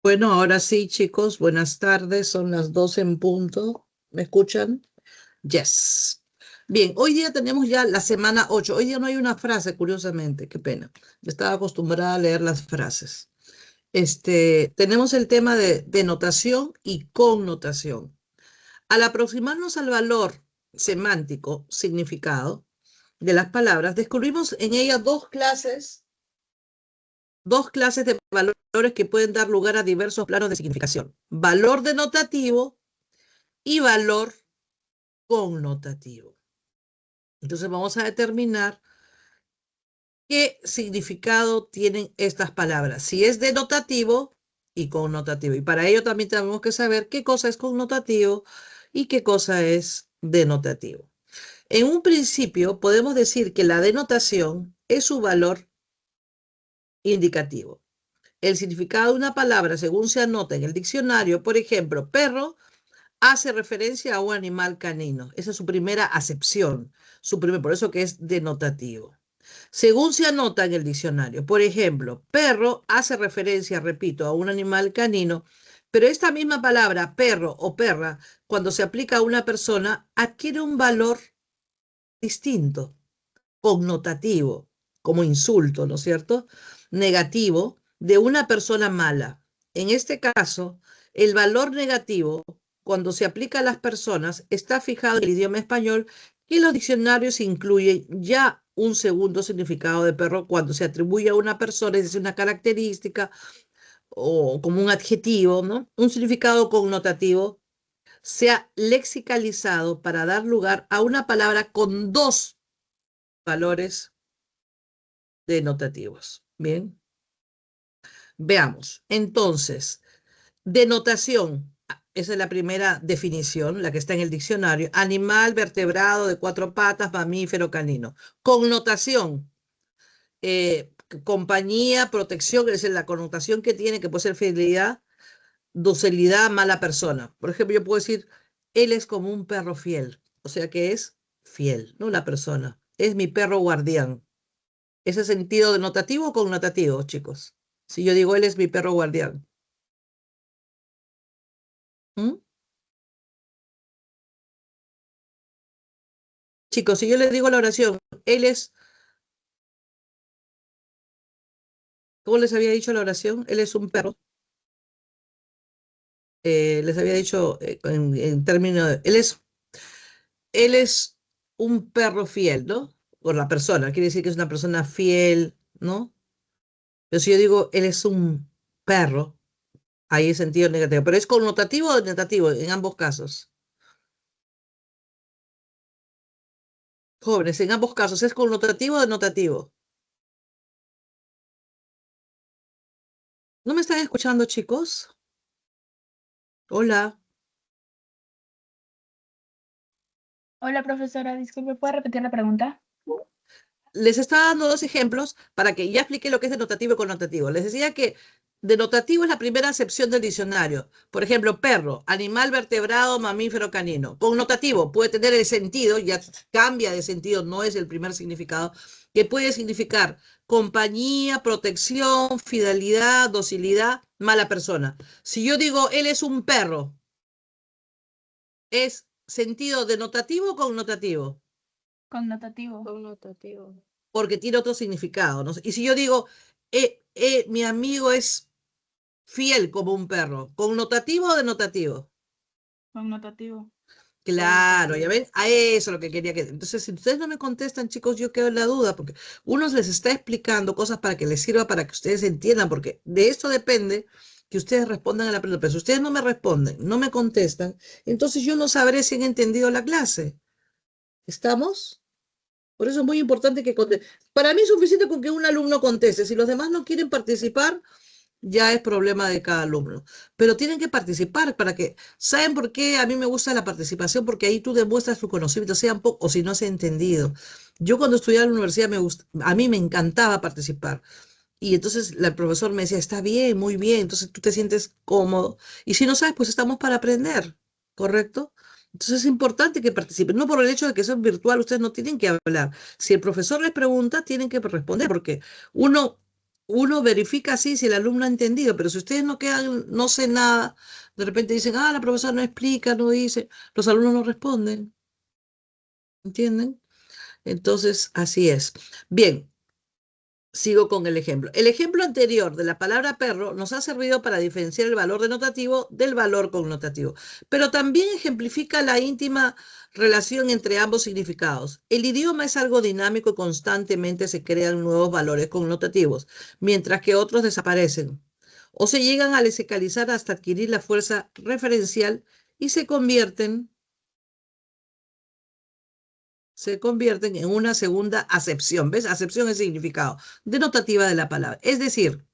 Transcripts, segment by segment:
Bueno, ahora sí, chicos, buenas tardes, son las 12 en punto. ¿Me escuchan? Yes. Bien, hoy día tenemos ya la semana 8. Hoy día no hay una frase, curiosamente, qué pena. Estaba acostumbrada a leer las frases. Tenemos el tema de denotación y connotación. Al aproximarnos al valor semántico, significado de las palabras, descubrimos en ella dos clases de valores que pueden dar lugar a diversos planos de significación. Valor denotativo y valor connotativo. Entonces vamos a determinar qué significado tienen estas palabras, si es denotativo y connotativo. Y para ello también tenemos que saber qué cosa es connotativo y qué cosa es denotativo. En un principio podemos decir que la denotación es su valor indicativo. El significado de una palabra, según se anota en el diccionario, por ejemplo, perro hace referencia a un animal canino. Esa es su primera acepción, por eso que es denotativo. Según se anota en el diccionario, por ejemplo, perro hace referencia, repito, a un animal canino, pero esta misma palabra, perro o perra, cuando se aplica a una persona, adquiere un valor distinto, connotativo, como insulto, ¿no es cierto? Negativo de una persona mala. En este caso, el valor negativo, cuando se aplica a las personas, está fijado en el idioma español y los diccionarios incluyen ya un segundo significado de perro cuando se atribuye a una persona, es decir, una característica o como un adjetivo, ¿no? Un significado connotativo se ha lexicalizado para dar lugar a una palabra con dos valores denotativos. Bien, veamos. Entonces, denotación, esa es la primera definición, la que está en el diccionario. Animal vertebrado de cuatro patas, mamífero canino. Connotación, compañía, protección, es decir, la connotación que tiene, que puede ser fidelidad, docilidad, mala persona. Por ejemplo, yo puedo decir, él es como un perro fiel, o sea que es fiel, no la persona. Es mi perro guardián. Ese sentido denotativo o connotativo, chicos. Si yo digo, él es mi perro guardián. ¿Mm? Chicos, si yo les digo la oración, él es, ¿cómo les había dicho la oración? Él es un perro. Les había dicho en términos, él es un perro fiel, ¿no? Por la persona, quiere decir que es una persona fiel, ¿no? Pero si yo digo, él es un perro, ahí es sentido negativo. Pero es connotativo o denotativo en ambos casos. Jóvenes, en ambos casos, ¿es connotativo o denotativo? ¿No me están escuchando, chicos? Hola. Hola, profesora, disculpe, ¿puede repetir la pregunta? Les estaba dando dos ejemplos para que ya explique lo que es denotativo y connotativo. Les decía que denotativo es la primera acepción del diccionario. Por ejemplo, perro, animal vertebrado, mamífero canino. Connotativo puede tener el sentido, ya cambia de sentido, no es el primer significado, que puede significar compañía, protección, fidelidad, docilidad, mala persona. Si yo digo, él es un perro, ¿es sentido denotativo o connotativo? Connotativo. Connotativo. Porque tiene otro significado, ¿no? Y si yo digo, mi amigo es fiel como un perro, ¿connotativo o denotativo? Connotativo. Claro, ya Connotativo. ven, a eso es lo que quería que. Entonces, si ustedes no me contestan, chicos, yo quedo en la duda, porque uno les está explicando cosas para que les sirva, para que ustedes entiendan, porque de esto depende que ustedes respondan a la pregunta. Pero si ustedes no me responden, no me contestan, entonces yo no sabré si han entendido la clase. ¿Estamos? Por eso es muy importante que conteste. Para mí es suficiente con que un alumno conteste. Si los demás no quieren participar, ya es problema de cada alumno. Pero tienen que participar para que, ¿saben por qué a mí me gusta la participación? Porque ahí tú demuestras tu conocimiento, sea un poco, o si no se ha entendido. Yo cuando estudiaba en la universidad a mí me encantaba participar. Y entonces el profesor me decía, está bien, muy bien, entonces tú te sientes cómodo. Y si no sabes, pues estamos para aprender, ¿correcto? Entonces es importante que participen. No por el hecho de que sea virtual, ustedes no tienen que hablar. Si el profesor les pregunta, tienen que responder, porque uno uno verifica así si el alumno ha entendido, pero si ustedes no quedan, no sé nada, de repente dicen, la profesora no explica, no dice, los alumnos no responden, ¿entienden? Entonces, así es. Bien, sigo con el ejemplo. El ejemplo anterior de la palabra perro nos ha servido para diferenciar el valor denotativo del valor connotativo, pero también ejemplifica la íntima relación entre ambos significados. El idioma es algo dinámico y constantemente se crean nuevos valores connotativos, mientras que otros desaparecen o se llegan a lesicalizar hasta adquirir la fuerza referencial y se convierten en una segunda acepción. ¿Ves? Acepción es significado, denotativa de la palabra. Es decir,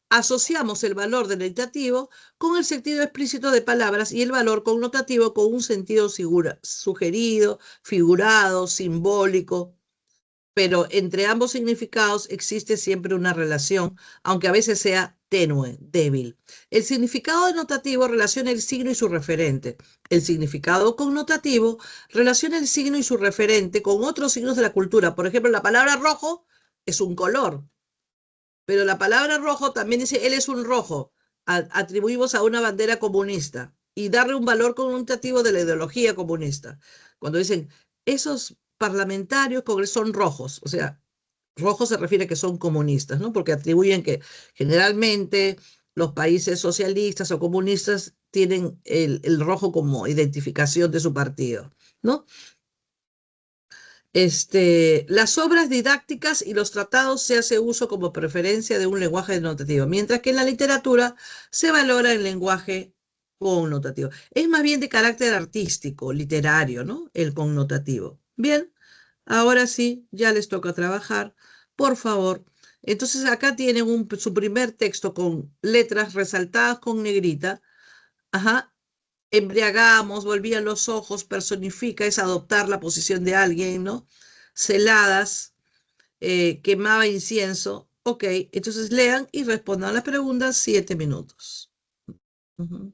asociamos el valor denotativo con el sentido explícito de palabras y el valor connotativo con un sentido sugerido, figurado, simbólico, pero entre ambos significados existe siempre una relación, aunque a veces sea tenue, débil. El significado denotativo relaciona el signo y su referente. El significado connotativo relaciona el signo y su referente con otros signos de la cultura. Por ejemplo, la palabra rojo es un color, pero la palabra rojo también dice, él es un rojo. Atribuimos a una bandera comunista y darle un valor connotativo de la ideología comunista. Cuando dicen, esos parlamentarios son rojos, o sea, rojo se refiere a que son comunistas, ¿no? Porque atribuyen que generalmente los países socialistas o comunistas tienen el rojo como identificación de su partido, ¿no? Las obras didácticas y los tratados se hace uso como preferencia de un lenguaje denotativo, mientras que en la literatura se valora el lenguaje connotativo. Es más bien de carácter artístico, literario, ¿no? El connotativo. Bien, ahora sí, ya les toca trabajar. Por favor. Entonces acá tienen su primer texto con letras resaltadas con negrita. Ajá, embriagamos, volvían los ojos, personifica, es adoptar la posición de alguien, ¿no? Celadas, quemaba incienso. Ok, entonces lean y respondan a las preguntas 7 minutos. Ujú.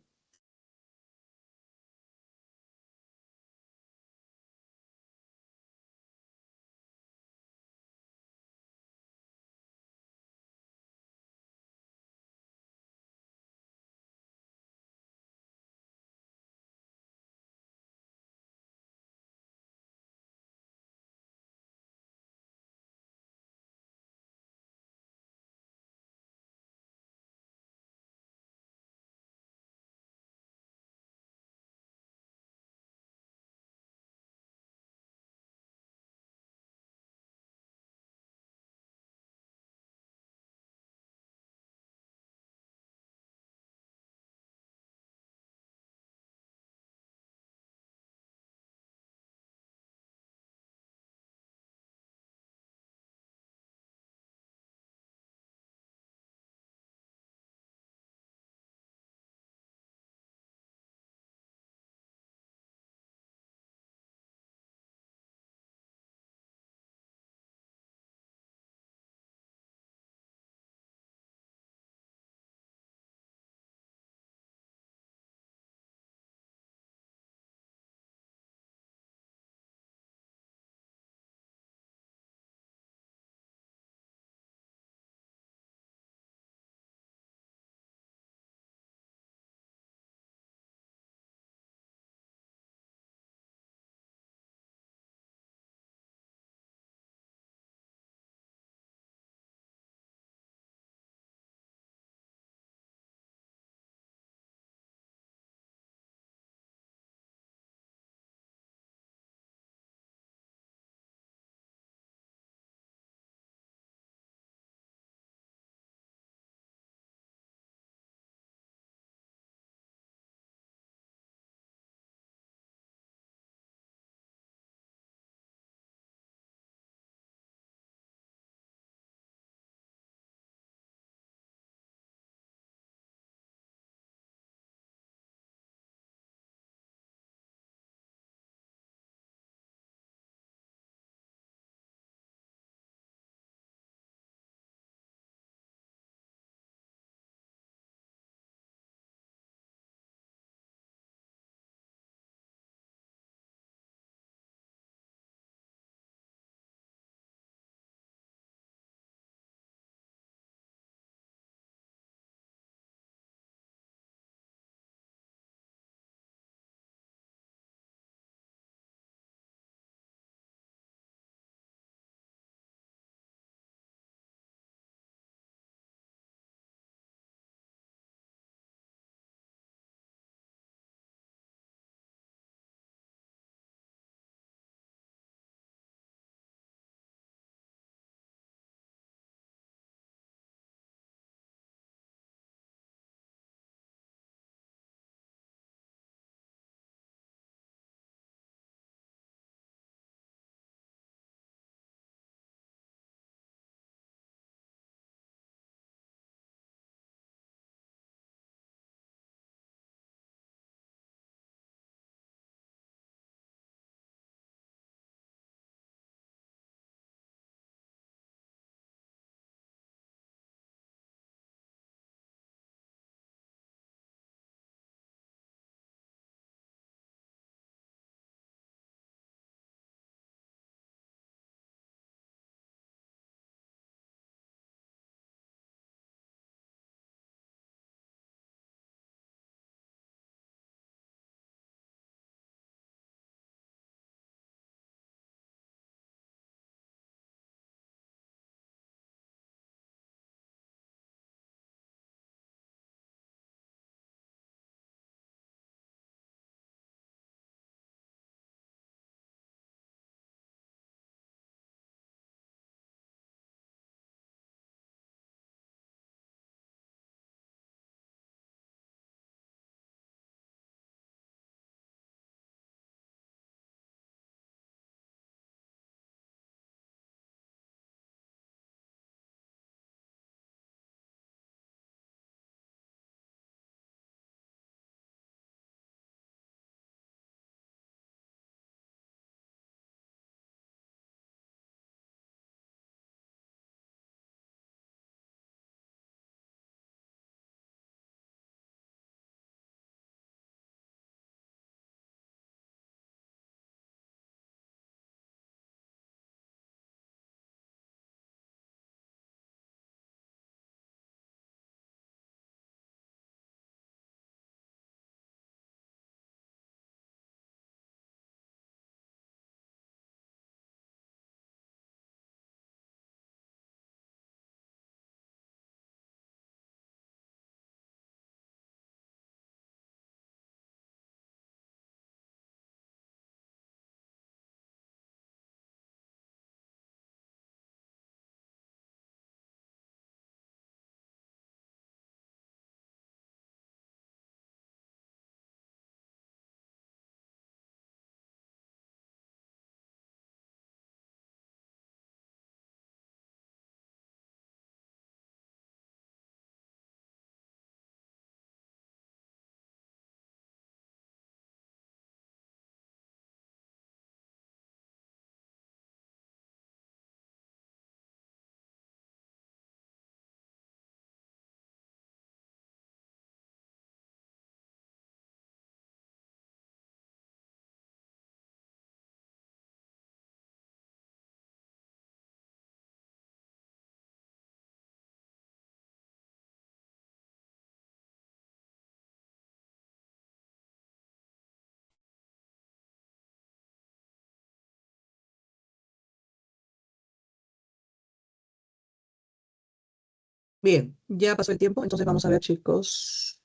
Bien, ya pasó el tiempo, entonces vamos a ver, chicos.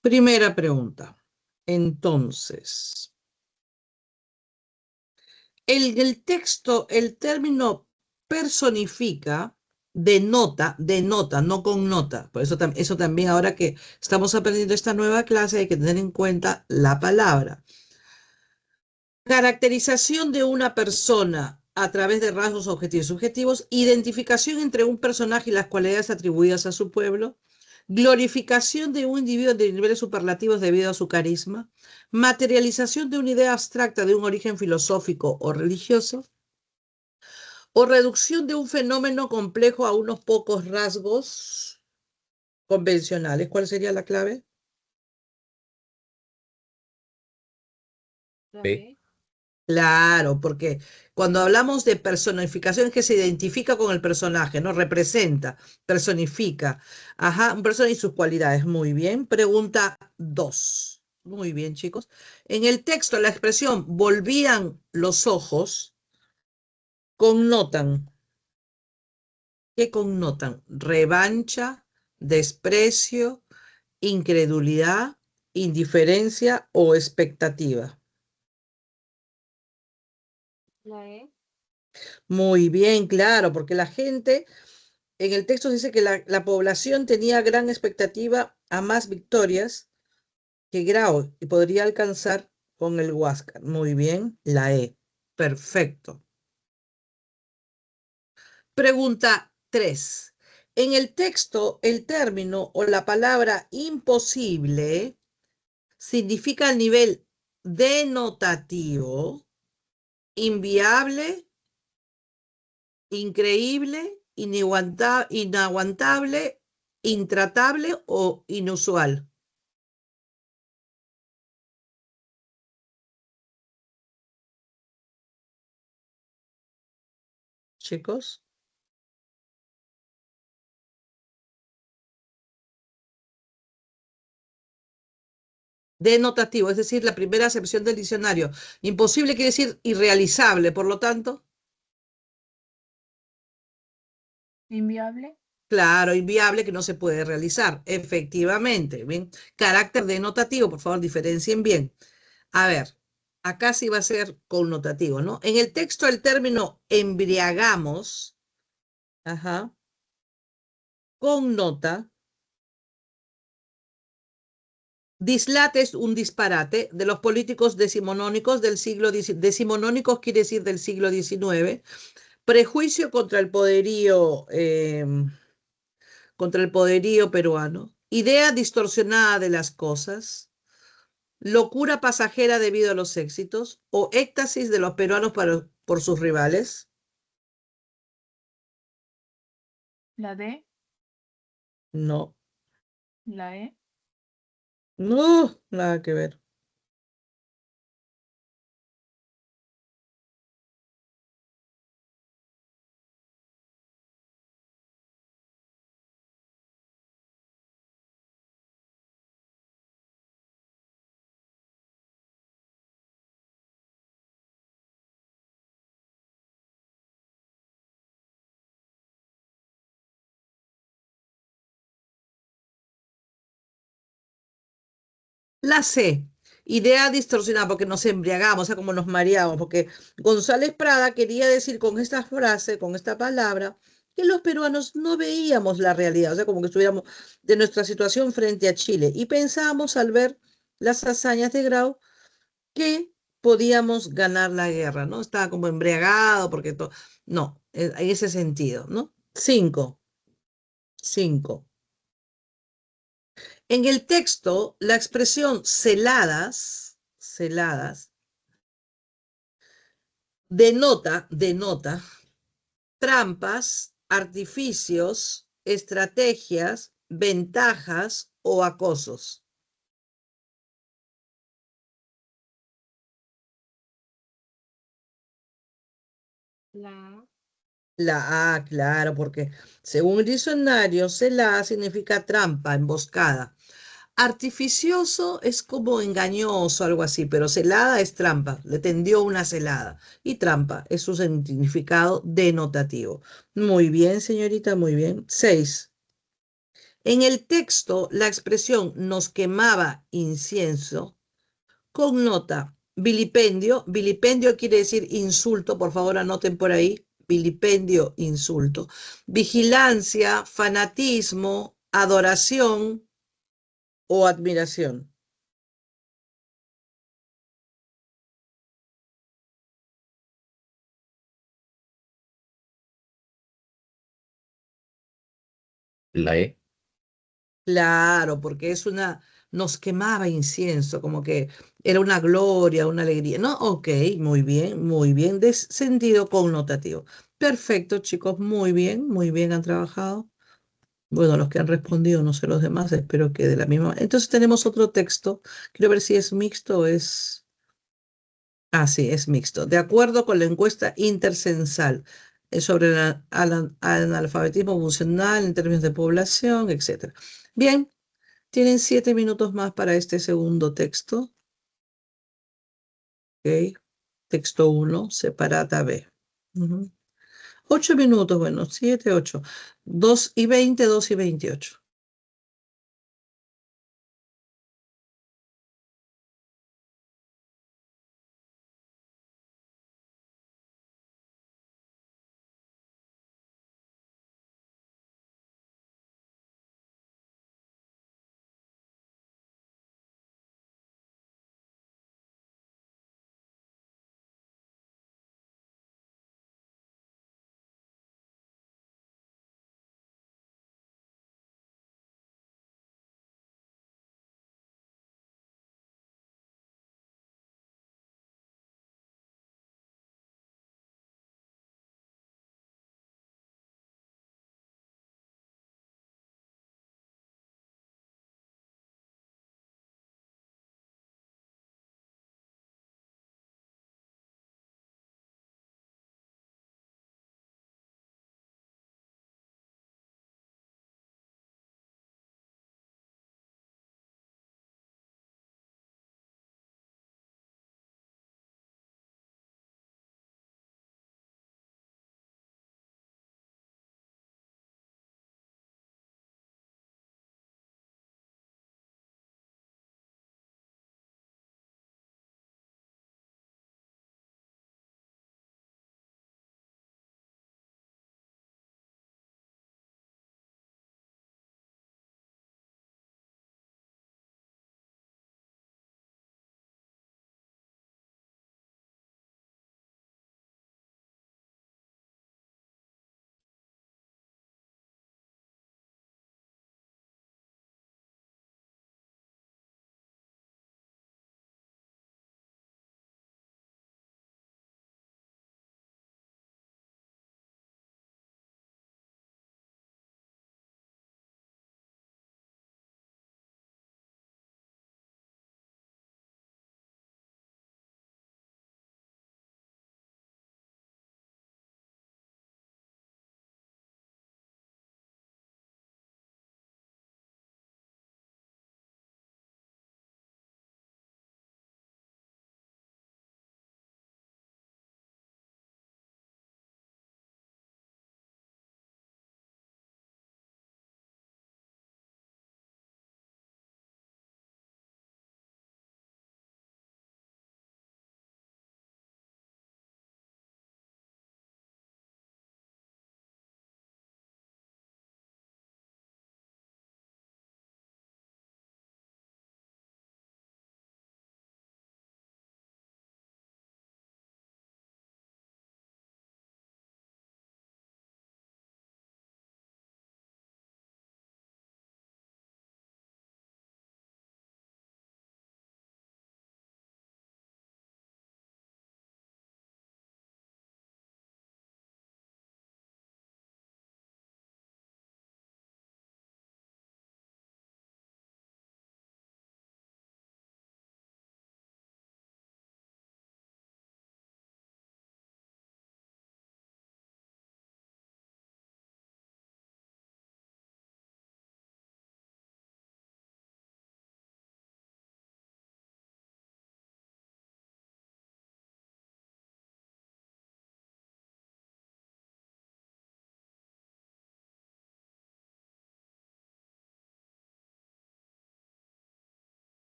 Primera pregunta. Entonces, el texto, el término personifica, denota, no connota. Por eso, eso también ahora que estamos aprendiendo esta nueva clase hay que tener en cuenta la palabra. Caracterización de una persona a través de rasgos objetivos y subjetivos, identificación entre un personaje y las cualidades atribuidas a su pueblo, glorificación de un individuo de niveles superlativos debido a su carisma, materialización de una idea abstracta de un origen filosófico o religioso, o reducción de un fenómeno complejo a unos pocos rasgos convencionales. ¿Cuál sería la clave? B. Claro, porque cuando hablamos de personificación es que se identifica con el personaje, ¿no? Representa, personifica. Ajá, un personaje y sus cualidades. Muy bien. Pregunta 2. Muy bien, chicos. En el texto, la expresión volvían los ojos connotan. ¿Qué connotan? Revancha, desprecio, incredulidad, indiferencia o expectativa. La E. Muy bien, claro, porque la gente, en el texto dice que la población tenía gran expectativa a más victorias que Grau y podría alcanzar con el Huáscar. Muy bien, la E. Perfecto. Pregunta 3. En el texto, el término o la palabra imposible significa el nivel denotativo, inviable, increíble, inaguantable, intratable o inusual. Chicos, denotativo, es decir, la primera acepción del diccionario. Imposible quiere decir irrealizable, por lo tanto, Inviable. claro, inviable que no se puede realizar. Efectivamente, bien. Carácter denotativo, por favor, diferencien bien. A ver, acá sí va a ser connotativo, ¿no? En el texto el término embriagamos, ajá, connota, dislate es un disparate de los políticos decimonónicos del siglo XIX, decimonónicos quiere decir del siglo XIX, prejuicio contra el poderío peruano, idea distorsionada de las cosas, locura pasajera debido a los éxitos o éxtasis de los peruanos por sus rivales. La D. No, La E. no, nada que ver. La C, idea distorsionada porque nos embriagamos, o sea, como nos mareamos, porque González Prada quería decir con esta frase, con esta palabra, que los peruanos no veíamos la realidad, o sea, como que estuviéramos de nuestra situación frente a Chile y pensábamos al ver las hazañas de Grau que podíamos ganar la guerra, ¿no? Estaba como embriagado porque no, en ese sentido, ¿no? Cinco. En el texto, la expresión celadas, denota trampas, artificios, estrategias, ventajas o acosos. La La A, claro, porque según el diccionario, celada significa trampa, emboscada. Artificioso es como engañoso, algo así, pero celada es trampa, le tendió una celada. Y trampa es su significado denotativo. Muy bien, señorita, muy bien. 6. En el texto, la expresión nos quemaba incienso connota vilipendio. Vilipendio quiere decir insulto, por favor anoten por ahí. Vilipendio, insulto. Vigilancia, fanatismo, adoración o admiración. La E. Claro, porque nos quemaba incienso, como que era una gloria, una alegría. ¿No? Ok, muy bien, de sentido connotativo. Perfecto, chicos, muy bien han trabajado. Bueno, los que han respondido, no sé los demás, espero que de la misma. Entonces tenemos otro texto. Quiero ver si es mixto o es. Ah, sí, es mixto. De acuerdo con la encuesta intercensal sobre el analfabetismo funcional en términos de población, etcétera. Bien, tienen 7 minutos más para este segundo texto. Ok. Texto 1, separata B. Ujú. 8 minutos, bueno, 7, 8. 2:20, 2:28.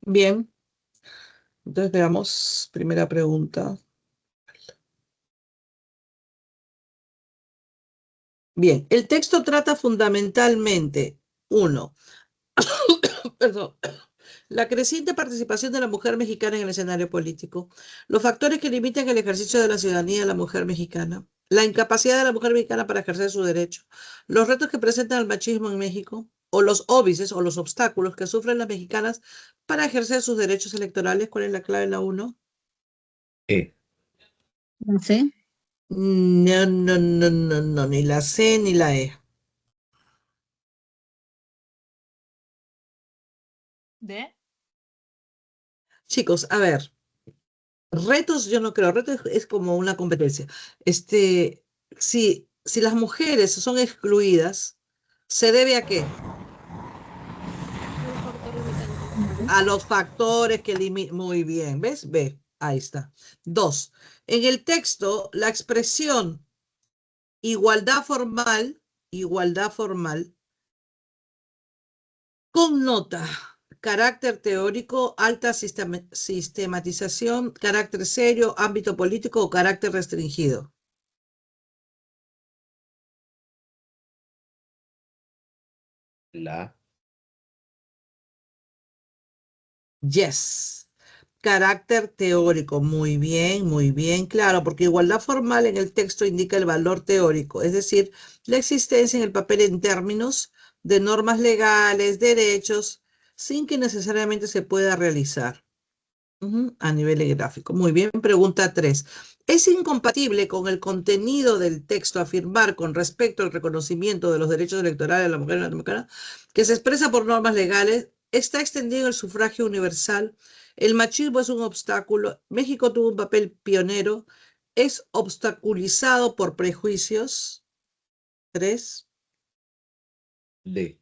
Bien, entonces veamos, primera pregunta. Bien, el texto trata fundamentalmente, uno, perdón, la creciente participación de la mujer mexicana en el escenario político, los factores que limitan el ejercicio de la ciudadanía de la mujer mexicana, la incapacidad de la mujer mexicana para ejercer su derecho, los retos que presenta el machismo en México, o los óbices o los obstáculos que sufren las mexicanas para ejercer sus derechos electorales. ¿Cuál es la clave en la 1? E. No sé. No, no, no, no, no, ni la C ni la E. ¿De? Chicos, a ver, retos yo no creo, retos es como una competencia. Si las mujeres son excluidas, ¿se debe a qué? Un factor limitante. A los factores que limitan. Muy bien, ¿ves? Ve, ahí está. 2. En el texto, la expresión igualdad formal, connota carácter teórico, alta sistematización, carácter serio, ámbito político o carácter restringido. La A. Yes. Carácter teórico. Muy bien, claro, porque igualdad formal en el texto indica el valor teórico, es decir, la existencia en el papel en términos de normas legales, derechos, sin que necesariamente se pueda realizar. A nivel gráfico. Muy bien, pregunta 3. ¿Es incompatible con el contenido del texto afirmar con respecto al reconocimiento de los derechos electorales de la mujer latinoamericana que se expresa por normas legales? ¿Está extendido el sufragio universal? ¿El machismo es un obstáculo? ¿México tuvo un papel pionero? ¿Es obstaculizado por prejuicios? 3. D.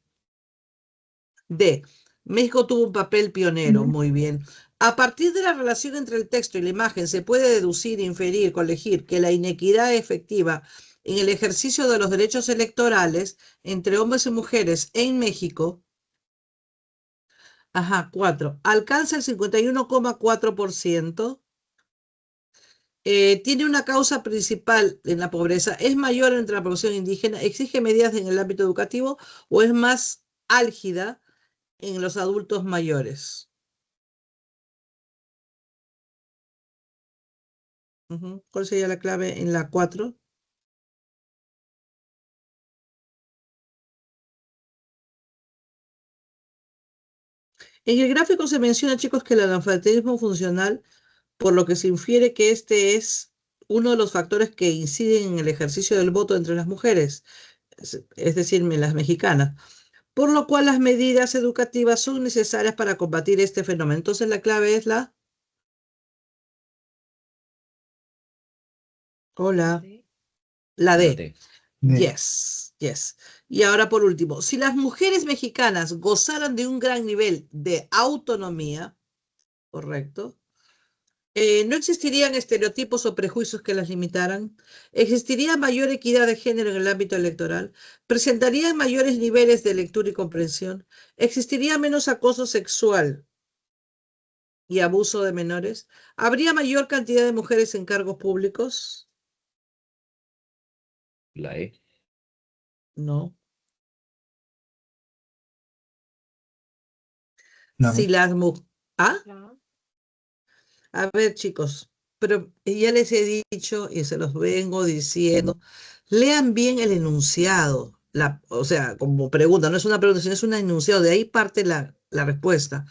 D. México tuvo un papel pionero. Muy bien. A partir de la relación entre el texto y la imagen se puede deducir, inferir, colegir que la inequidad efectiva en el ejercicio de los derechos electorales entre hombres y mujeres en México, 4, alcanza el 51,4%. Tiene una causa principal en la pobreza, es mayor entre la población indígena, exige medidas en el ámbito educativo o es más álgida en los adultos mayores. ¿Cuál sería la clave en la 4? En el gráfico se menciona, chicos, que el analfabetismo funcional, por lo que se infiere que este es uno de los factores que inciden en el ejercicio del voto entre las mujeres, es decir, las mexicanas, por lo cual las medidas educativas son necesarias para combatir este fenómeno. Entonces la clave es la... Hola. D. La La D. D. Yes, yes. Y ahora por último, si las mujeres mexicanas gozaran de un gran nivel de autonomía, correcto, no existirían estereotipos o prejuicios que las limitaran, existiría mayor equidad de género en el ámbito electoral, presentarían mayores niveles de lectura y comprensión, existiría menos acoso sexual y abuso de menores, habría mayor cantidad de mujeres en cargos públicos. La E. No. No. Si las mujeres... ¿Ah? La A ver, chicos, pero ya les he dicho y se los vengo diciendo, lean bien el enunciado, o sea, como pregunta, no es una pregunta, sino es un enunciado, de ahí parte la respuesta.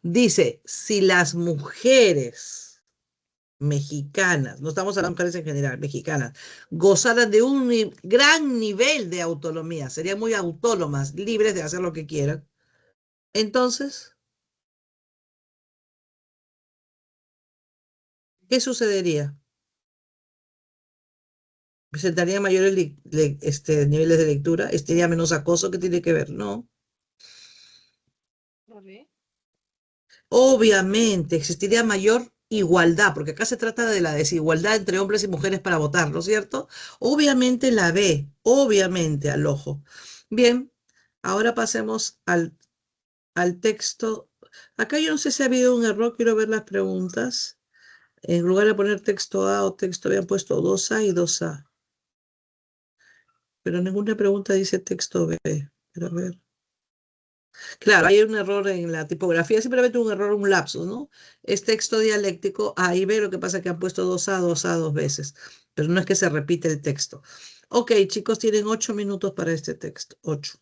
Dice, si las mujeres mexicanas, no estamos hablando de mujeres en general, mexicanas, gozaran de un gran nivel de autonomía, serían muy autónomas, libres de hacer lo que quieran, entonces, ¿qué sucedería? ¿Presentaría mayores niveles de lectura? ¿Estaría menos acoso? ¿Qué tiene que ver? No. B. Obviamente, existiría mayor igualdad, porque acá se trata de la desigualdad entre hombres y mujeres para votar, ¿no es cierto? Obviamente la B, obviamente al ojo. Bien, ahora pasemos al texto Acá yo no sé si ha habido un error, quiero ver las preguntas. En lugar de poner texto A o texto B, han puesto 2A y 2A. Pero ninguna pregunta dice texto B. Pero a ver. Claro, hay un error en la tipografía, simplemente un error, un lapsus, ¿no? Es texto dialéctico, A y B, lo que pasa es que han puesto 2A, 2A dos veces, pero no es que se repite el texto. Ok, chicos, tienen 8 minutos para este texto, 8.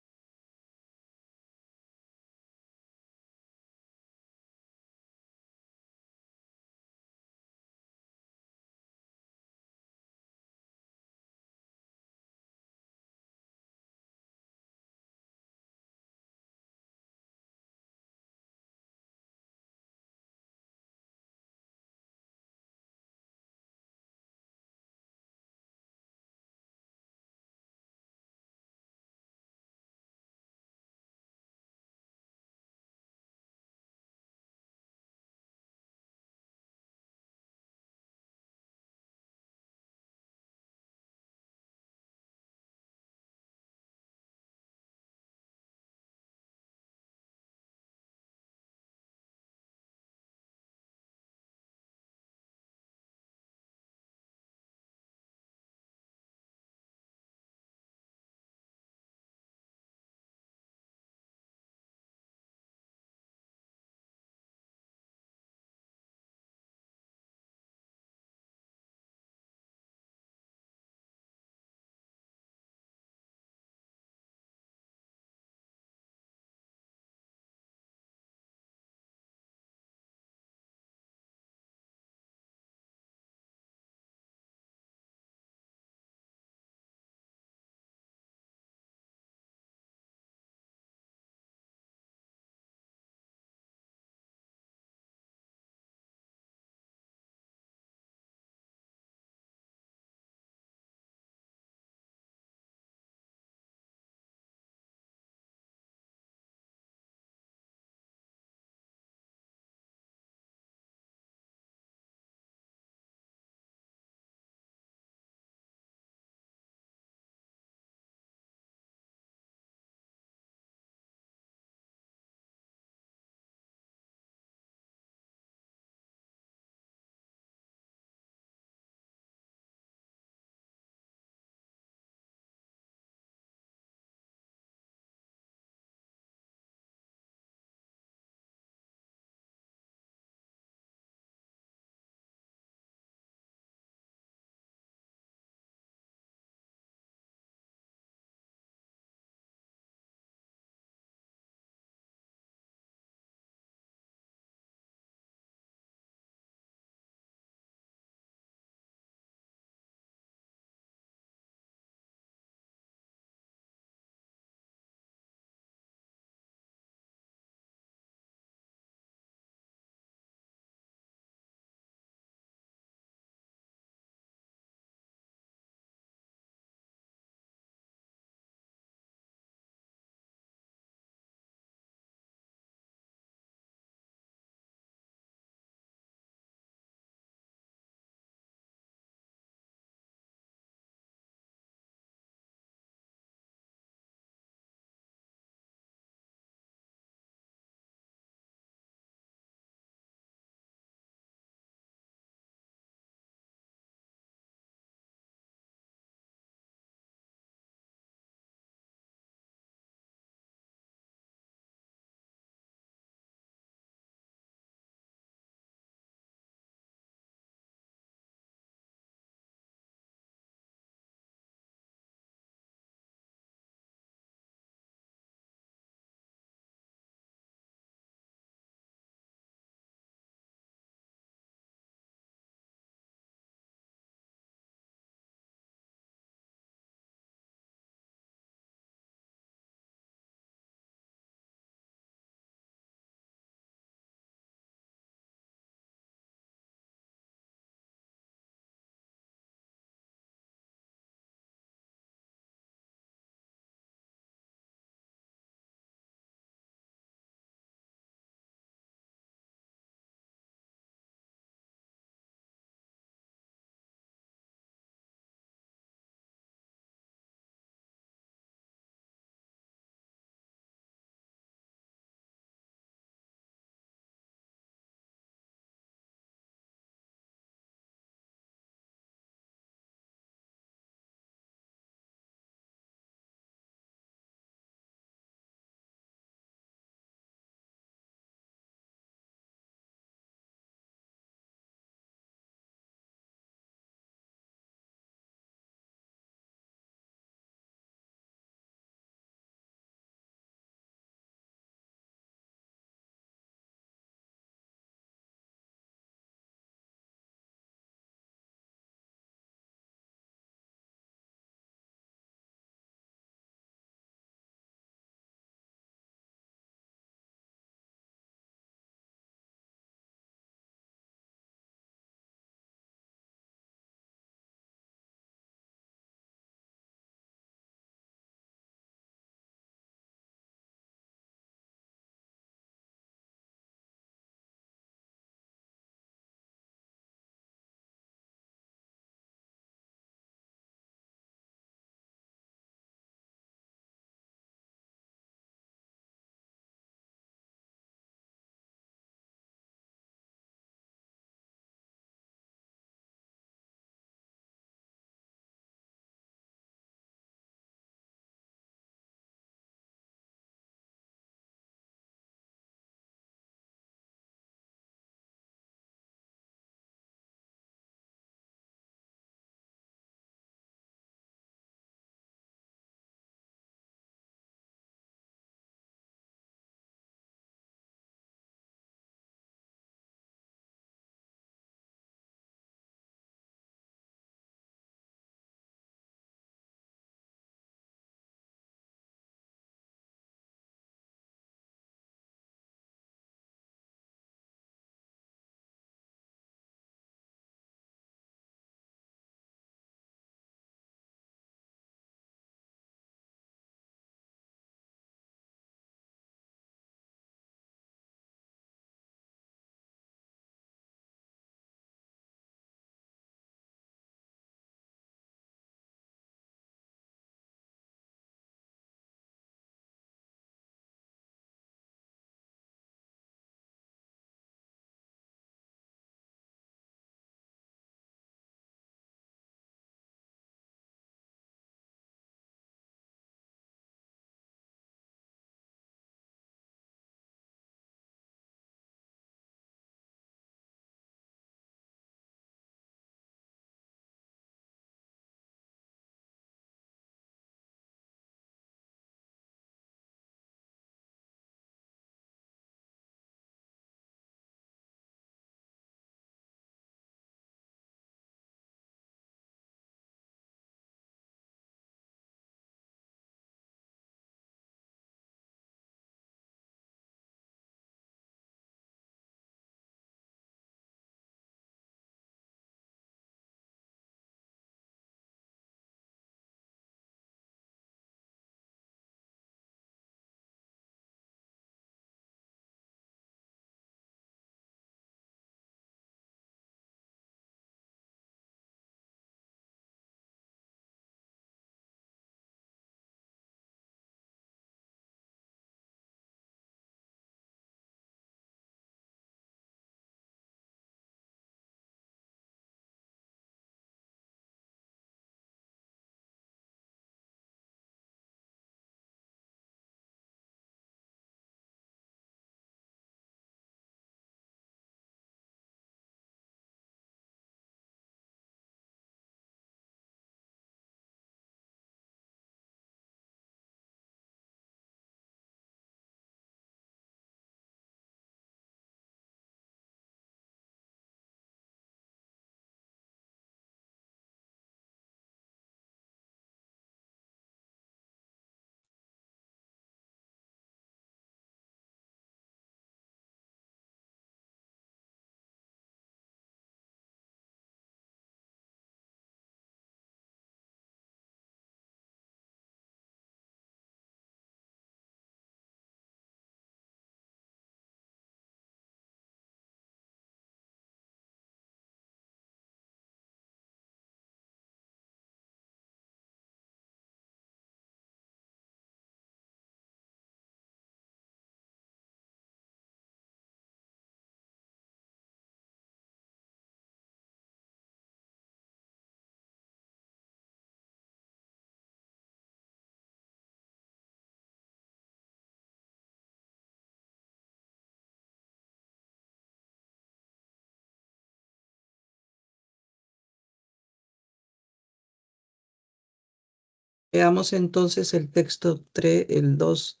Veamos entonces el texto 3, el 2,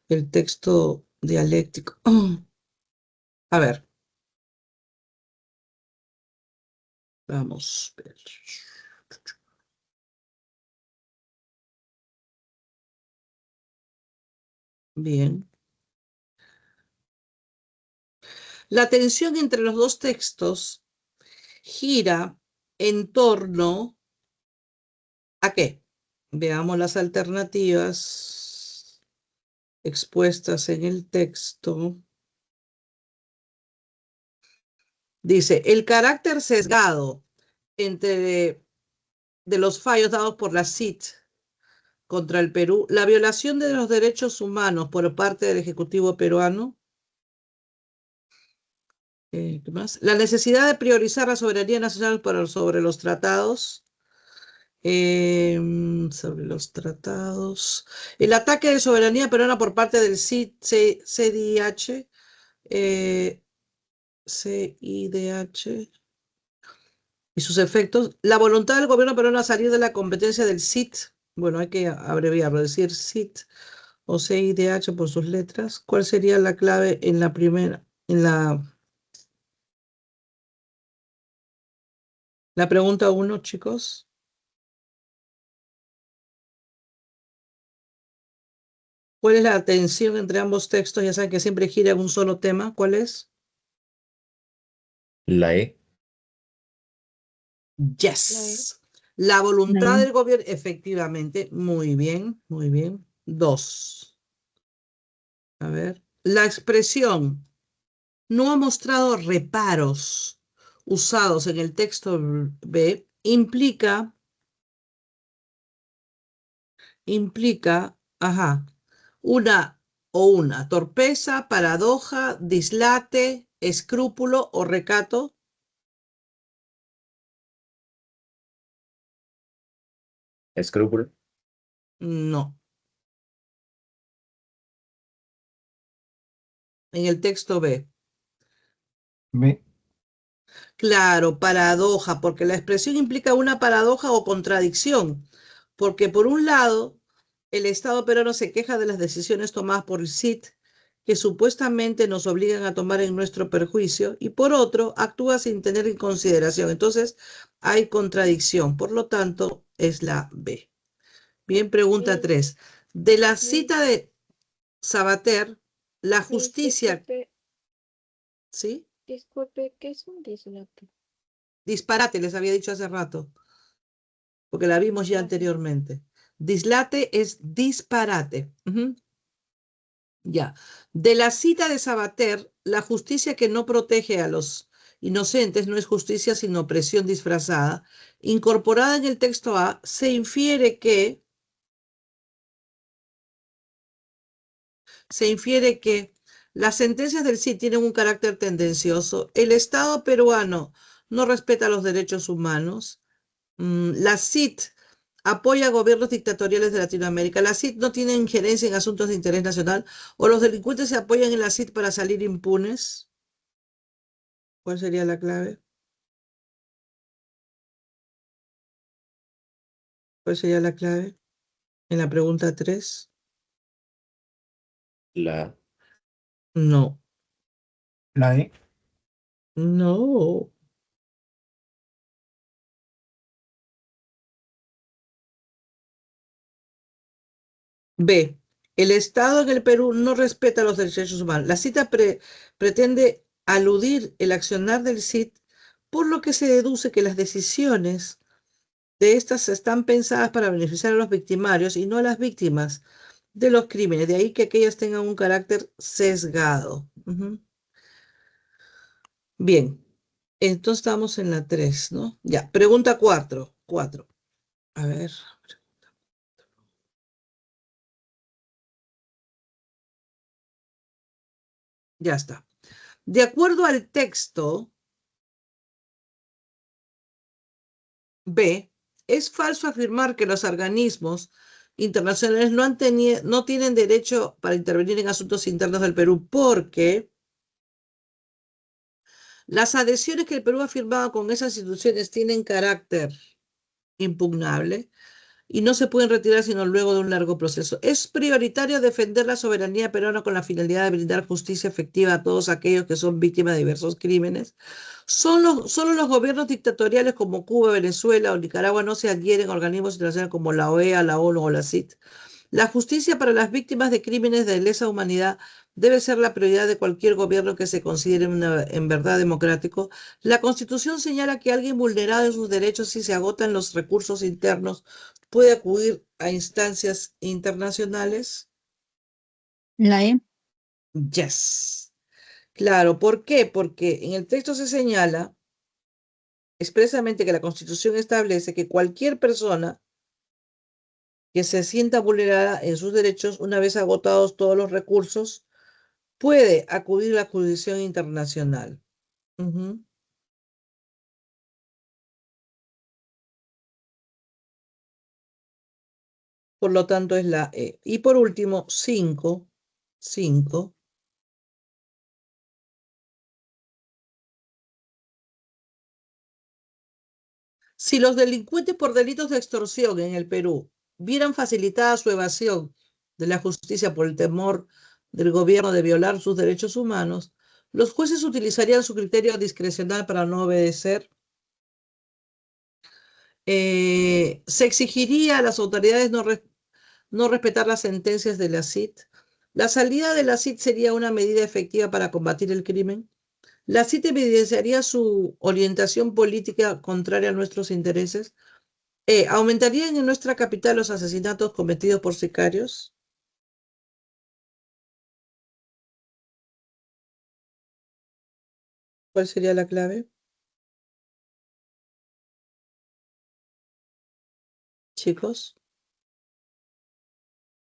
el texto dialéctico. A ver. Vamos a ver. Bien. La tensión entre los dos textos gira en torno ¿a qué? Veamos las alternativas expuestas en el texto. Dice, el carácter sesgado de los fallos dados por la CIT contra el Perú, la violación de los derechos humanos por parte del Ejecutivo peruano, ¿qué más? La necesidad de priorizar la soberanía nacional sobre los tratados, sobre los tratados, el ataque de soberanía peruana por parte del CIDH, CIDH y sus efectos, la voluntad del gobierno peruano a salir de la competencia del CIT, bueno, hay que abreviarlo, decir CIT o CIDH por sus letras. ¿Cuál sería la clave en la primera, la pregunta 1, chicos? ¿Cuál es la tensión entre ambos textos? Ya saben que siempre gira en un solo tema. ¿Cuál es? La E. Yes. La voluntad La E. del gobierno, efectivamente, muy bien, muy bien. 2. A ver, la expresión no ha mostrado reparos usados en el texto B implica, ajá, una torpeza, paradoja, dislate, escrúpulo o recato. Escrúpulo. No. En el texto B. B. Claro, paradoja, porque la expresión implica una paradoja o contradicción, porque por un lado, el Estado peruano se queja de las decisiones tomadas por el CID, que supuestamente nos obligan a tomar en nuestro perjuicio, y por otro, actúa sin tener en consideración. Entonces, hay contradicción, por lo tanto, es la B. Bien, pregunta 3. De la cita de Sabater, la justicia, ¿sí? Disculpe, ¿qué es un dislate? Disparate, les había dicho hace rato, porque la vimos ya Gracias. anteriormente. Dislate es disparate. Ya. De la cita de Sabater, la justicia que no protege a los inocentes no es justicia, sino presión disfrazada. Incorporada en el texto A, se infiere que las sentencias del CID tienen un carácter tendencioso. El Estado peruano no respeta los derechos humanos. La CID apoya a gobiernos dictatoriales de Latinoamérica. La CID no tiene injerencia en asuntos de interés nacional, o los delincuentes se apoyan en la CID para salir impunes. ¿Cuál sería la clave? ¿Cuál sería la clave? En la pregunta 3. La No. La E. No. B. El Estado en el Perú no respeta los derechos humanos. La cita pretende aludir el accionar del CID, por lo que se deduce que las decisiones de estas están pensadas para beneficiar a los victimarios y no a las víctimas de los crímenes. De ahí que aquellas tengan un carácter sesgado. Bien, entonces estamos en la 3, ¿no? Ya, pregunta 4. A ver. Ya está. De acuerdo al texto B, es falso afirmar que los organismos internacionales no tienen derecho para intervenir en asuntos internos del Perú, porque las adhesiones que el Perú ha firmado con esas instituciones tienen carácter impugnable. y no se pueden retirar sino luego de un largo proceso. Es prioritario defender la soberanía peruana con la finalidad de brindar justicia efectiva a todos aquellos que son víctimas de diversos crímenes. Solo los gobiernos dictatoriales como Cuba, Venezuela o Nicaragua no se adhieren a organismos internacionales como la OEA, la ONU o la CIT. La justicia para las víctimas de crímenes de lesa humanidad debe ser la prioridad de cualquier gobierno que se considere en verdad democrático. La Constitución señala que alguien vulnerado en sus derechos si se agotan los recursos internos puede acudir a instancias internacionales. La E. Yes. Claro, ¿por qué? Porque en el texto se señala expresamente que la Constitución establece que cualquier persona que se sienta vulnerada en sus derechos, una vez agotados todos los recursos, puede acudir a la jurisdicción internacional. Ujú. Por lo tanto, es la E. Y por último, 5. Si los delincuentes por delitos de extorsión en el Perú vieran facilitada su evasión de la justicia por el temor del gobierno de violar sus derechos humanos, los jueces utilizarían su criterio discrecional para no obedecer. Se exigiría a las autoridades no respetar las sentencias de la CIT. La salida de la CIT sería una medida efectiva para combatir el crimen. La CIT evidenciaría su orientación política contraria a nuestros intereses. ¿Aumentarían en nuestra capital los asesinatos cometidos por sicarios? ¿Cuál sería la clave? Chicos,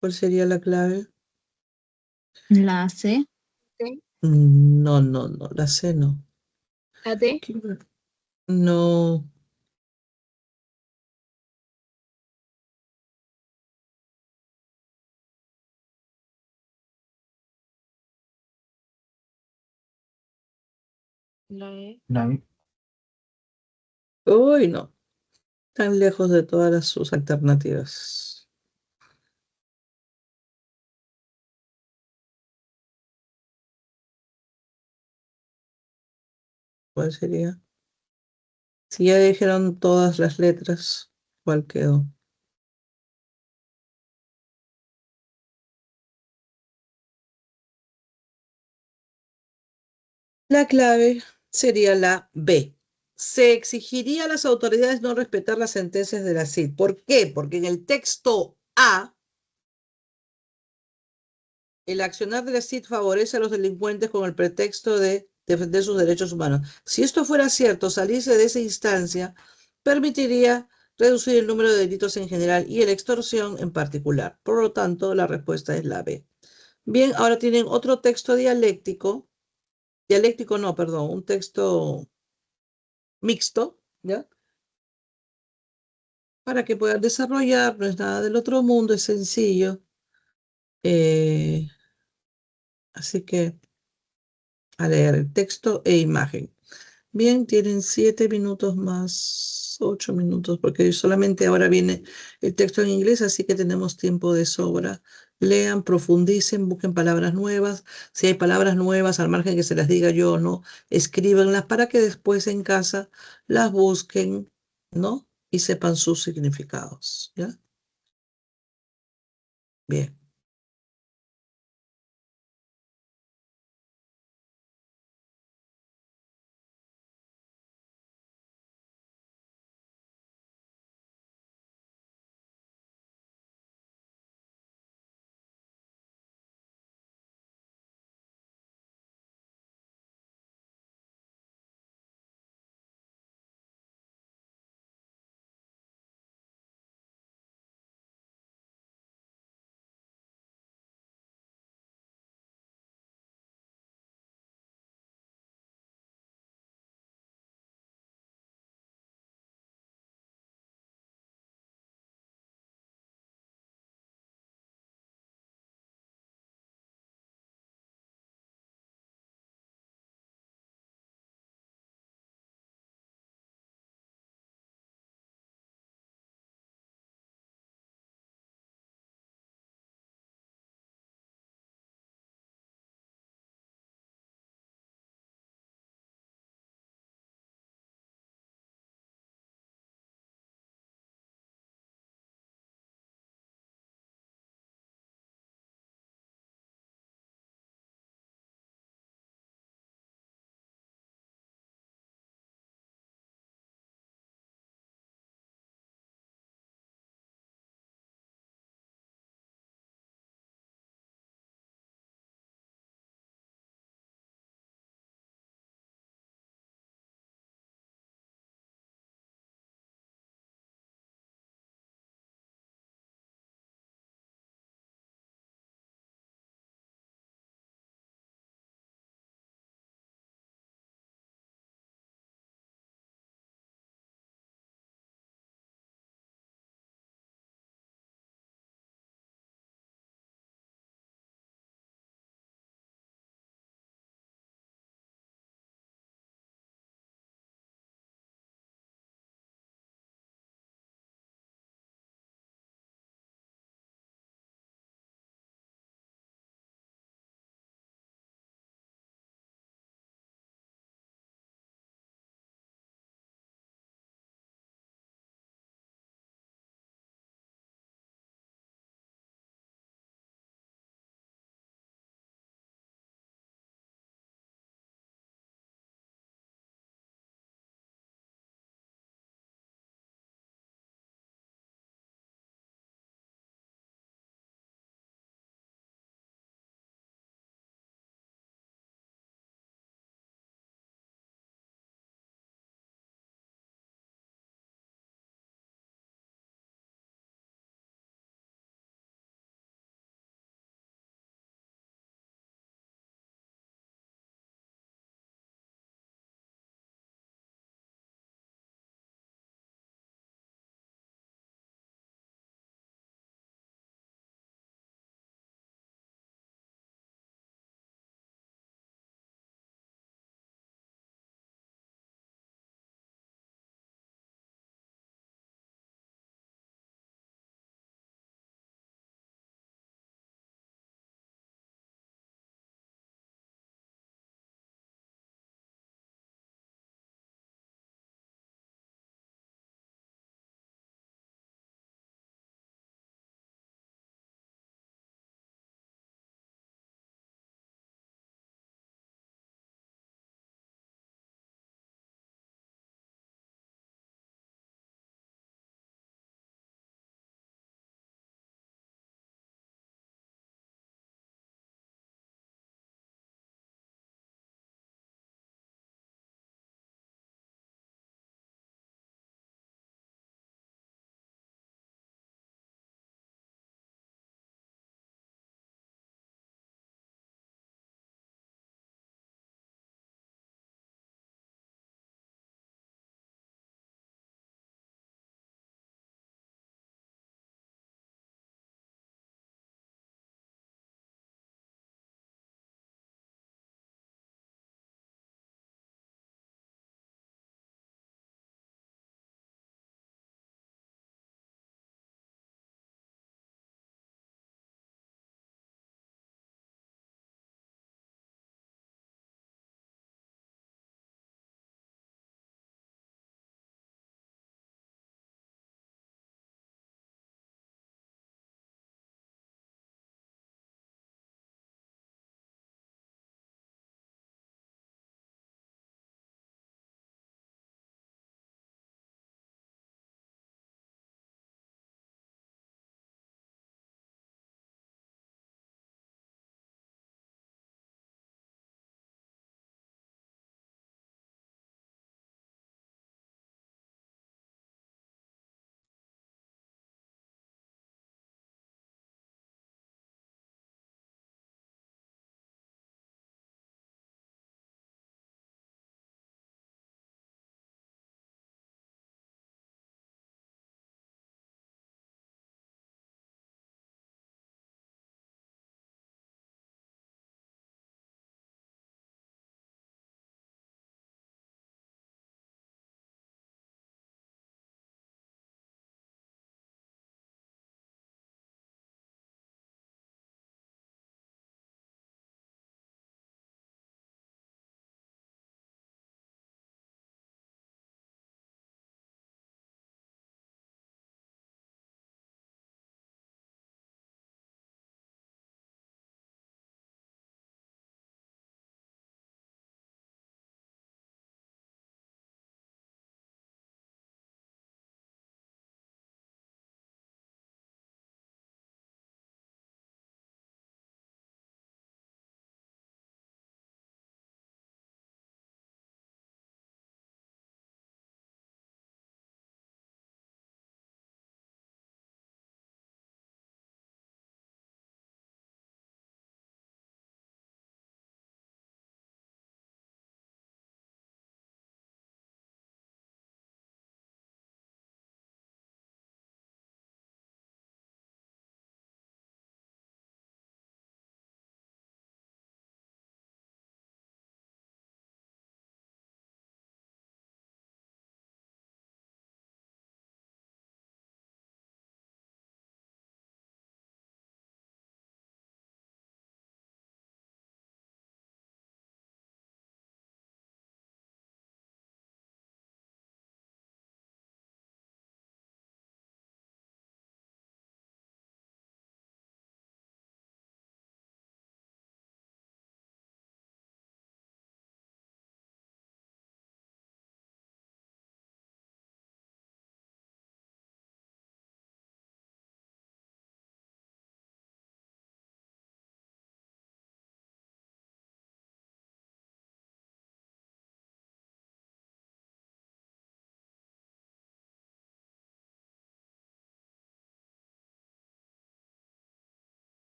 ¿cuál sería la clave? La C. D. No, la C no. La D. No, La E. La I. uy, no, tan lejos de todas sus alternativas. ¿Cuál sería? Si ya dijeron todas las letras, ¿cuál quedó? La clave sería la B. Se exigiría a las autoridades no respetar las sentencias de la CID. ¿Por qué? Porque en el texto A, el accionar de la CID favorece a los delincuentes con el pretexto de defender sus derechos humanos. Si esto fuera cierto, salirse de esa instancia permitiría reducir el número de delitos en general y la extorsión en particular. Por lo tanto, la respuesta es la B. Bien, ahora tienen otro texto dialéctico no, perdón, un texto mixto, ¿ya? Para que puedan desarrollar, no es nada del otro mundo, es sencillo. Eh, así que a leer el texto e imagen. Bien, tienen 7 minutos más 8 minutos, porque solamente ahora viene el texto en inglés, así que tenemos tiempo de sobra. Lean, profundicen, busquen palabras nuevas. Si hay palabras nuevas, al margen que se las diga yo o no, escríbanlas para que después en casa las busquen, ¿no? Y sepan sus significados, ¿ya? Bien.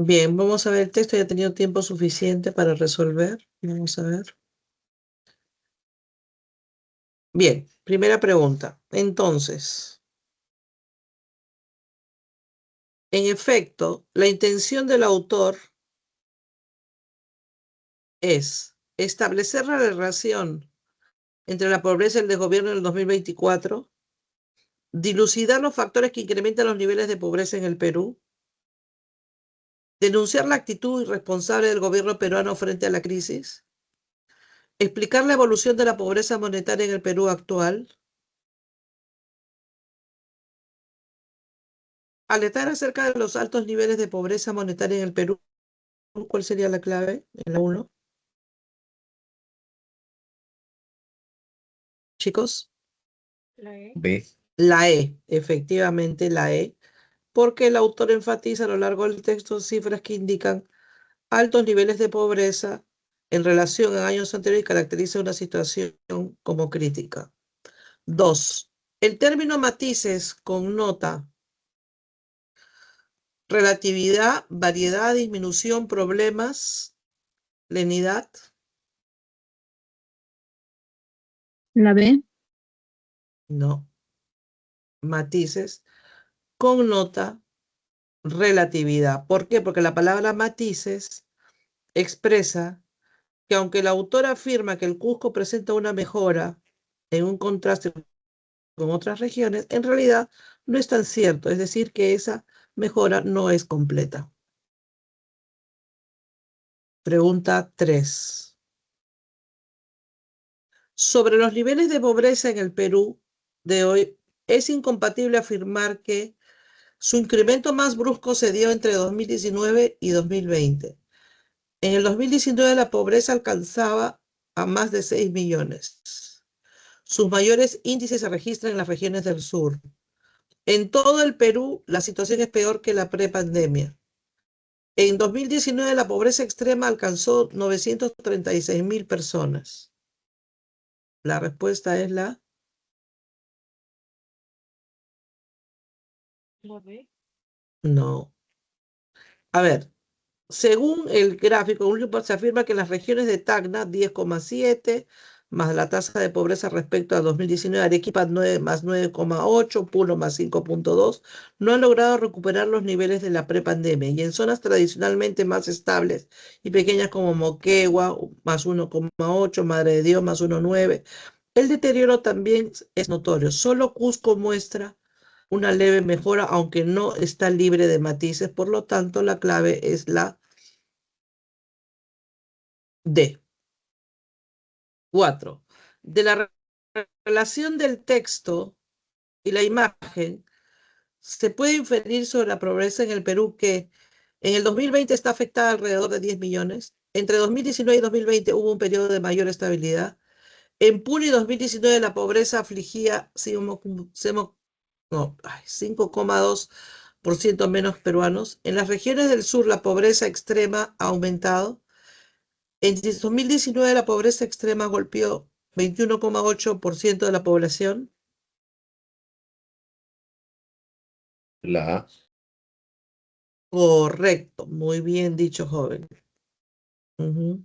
Bien, vamos a ver el texto. Ya he tenido tiempo suficiente para resolver. Vamos a ver. Bien, primera pregunta. Entonces, en efecto, la intención del autor es establecer la relación entre la pobreza y el desgobierno en el 2024, dilucidar los factores que incrementan los niveles de pobreza en el Perú, denunciar la actitud irresponsable del gobierno peruano frente a la crisis, explicar la evolución de la pobreza monetaria en el Perú actual, alertar acerca de los altos niveles de pobreza monetaria en el Perú. ¿Cuál sería la clave en la 1? Chicos, La E. B. la E, efectivamente la E, porque el autor enfatiza a lo largo del texto cifras que indican altos niveles de pobreza en relación a años anteriores y caracteriza una situación como crítica. 2. El término matices connota relatividad, variedad, disminución, problemas, lenidad. La B. No. Matices connota relatividad. ¿Por qué? Porque la palabra matices expresa que aunque el autor afirma que el Cusco presenta una mejora en un contraste con otras regiones, en realidad no es tan cierto, es decir, que esa mejora no es completa. Pregunta 3. Sobre los niveles de pobreza en el Perú de hoy, es incompatible afirmar que su incremento más brusco se dio entre 2019 y 2020. En el 2019 la pobreza alcanzaba a más de 6 millones. Sus mayores índices se registran en las regiones del sur. En todo el Perú, la situación es peor que la prepandemia. En 2019, la pobreza extrema alcanzó 936.000 personas. La respuesta es la... La B. No. A ver, según el gráfico, se afirma que en las regiones de Tacna, 10,7, más la tasa de pobreza respecto a 2019, Arequipa 9, más 9,8, Puno más 5,2, no han logrado recuperar los niveles de la prepandemia. Y en zonas tradicionalmente más estables y pequeñas como Moquegua, más 1,8, Madre de Dios, más 1,9, el deterioro también es notorio. Solo Cusco muestra una leve mejora, aunque no está libre de matices. Por lo tanto, la clave es la D. 4. De la relación del texto y la imagen, se puede inferir sobre la pobreza en el Perú que en el 2020 está afectada alrededor de 10 millones. Entre 2019 y 2020 hubo un periodo de mayor estabilidad. En Puno y 2019 la pobreza afligía 5,2% menos peruanos. En las regiones del sur la pobreza extrema ha aumentado. En 2019 la pobreza extrema golpeó 21,8% de la población. La A. Correcto, muy bien dicho, joven. Ujú.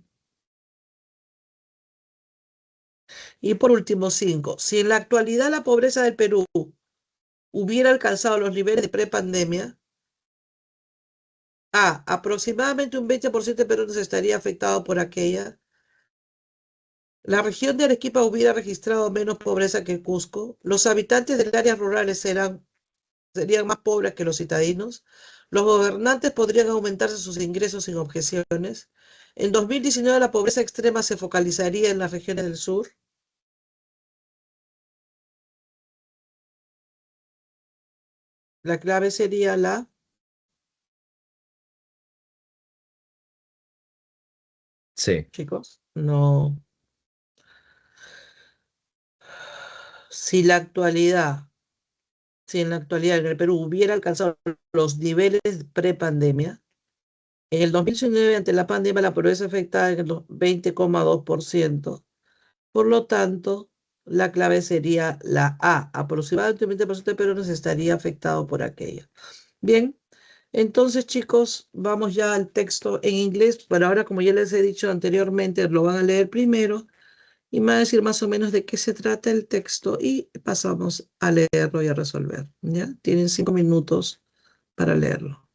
Y por último, 5. Si en la actualidad la pobreza del Perú hubiera alcanzado los niveles de prepandemia, A, aproximadamente un 20% de peruanos estaría afectado por aquella. La región de Arequipa hubiera registrado menos pobreza que Cusco. Los habitantes de áreas rurales serían más pobres que los citadinos. Los gobernantes podrían aumentarse sus ingresos sin objeciones. En 2019 la pobreza extrema se focalizaría en las regiones del sur. La clave sería la... C. Chicos, no. Si en la actualidad en el Perú hubiera alcanzado los niveles prepandemia, en el 2019 ante la pandemia la pobreza afectada en el 20,2%. Por lo tanto, la clave sería la A. Aproximadamente un 20% de peruanos estaría afectado por aquello. Bien, Entonces, chicos, vamos ya al texto en inglés, pero ahora, como ya les he dicho anteriormente, lo van a leer primero y me van a decir más o menos de qué se trata el texto y pasamos a leerlo y a resolver. ¿Ya? Tienen 5 minutos para leerlo.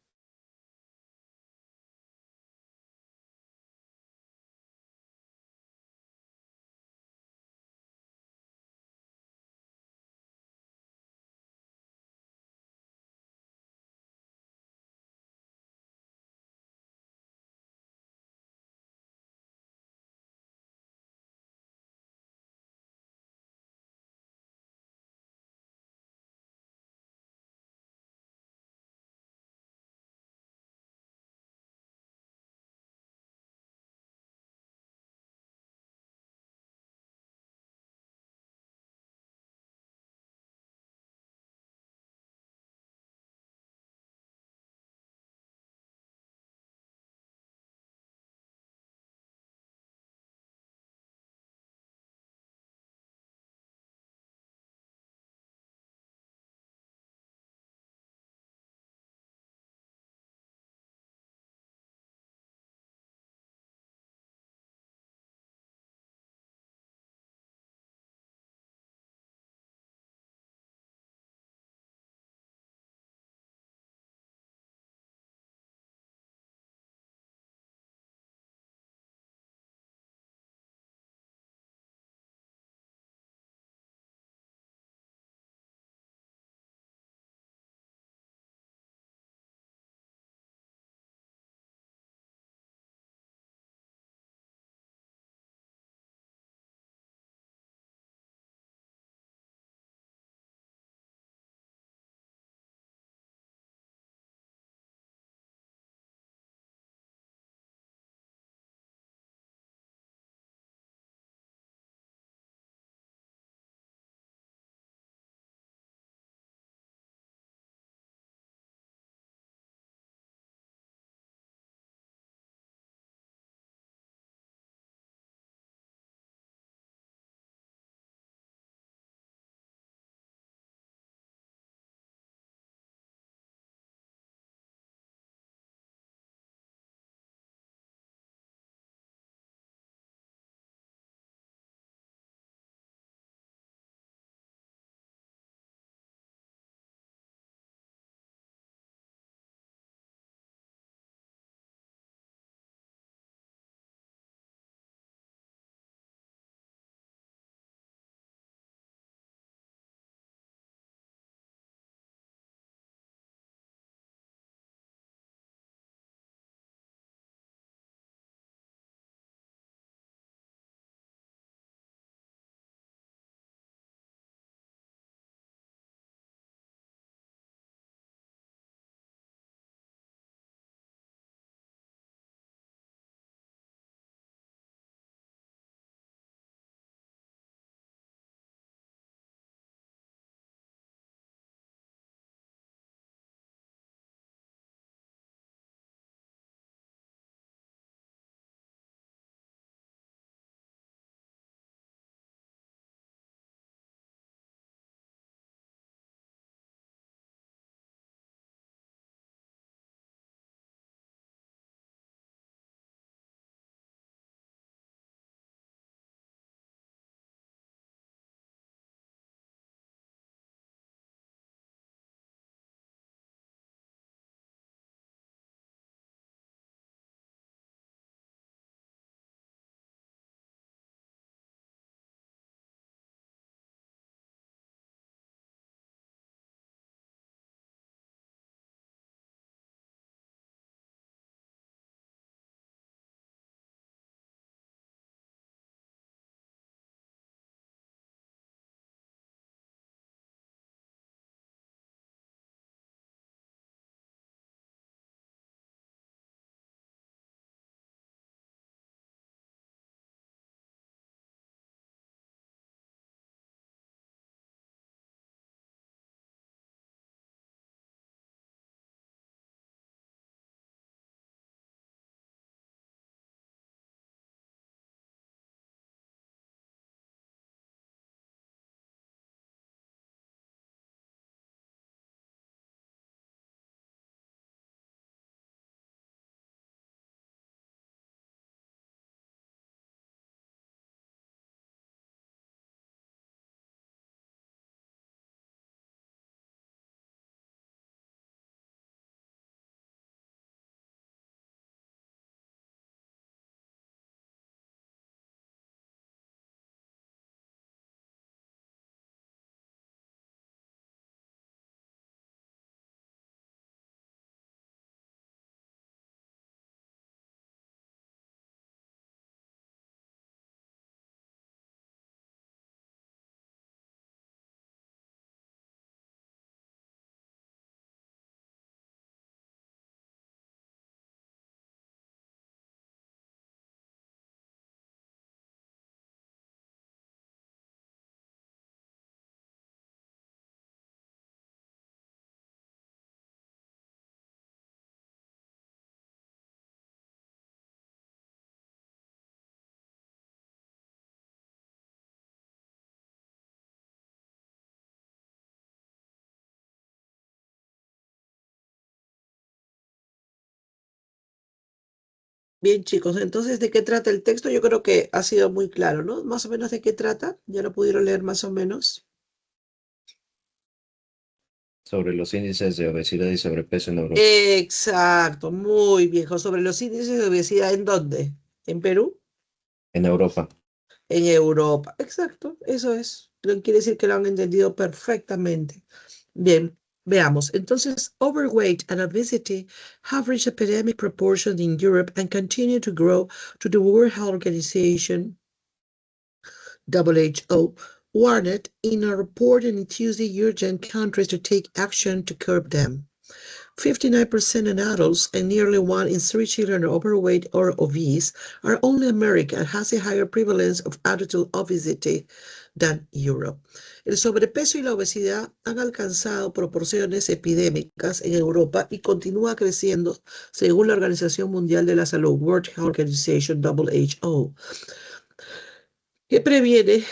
Bien, chicos, entonces, ¿de qué trata el texto? Yo creo que ha sido muy claro, ¿no? Más o menos de qué trata. Ya lo pudieron leer más o menos. Sobre los índices de obesidad y sobrepeso en Europa. Exacto, muy viejo. Sobre los índices de obesidad, ¿en dónde? ¿En Perú? En Europa. En Europa. Exacto, eso es. Quiere decir que lo han entendido perfectamente. Bien, veamos. Entonces, overweight and obesity have reached epidemic proportions in Europe and continue to grow to the World Health Organization, WHO, warned in a report on Tuesday urgent countries to take action to curb them. 59% of adults and nearly 1 in 3 children are overweight or obese, are only America has a higher prevalence of adult obesity than Europe. El sobrepeso y la obesidad han alcanzado proporciones epidémicas en Europa y continúa creciendo según la Organización Mundial de la Salud, World Health Organization, WHO, que previene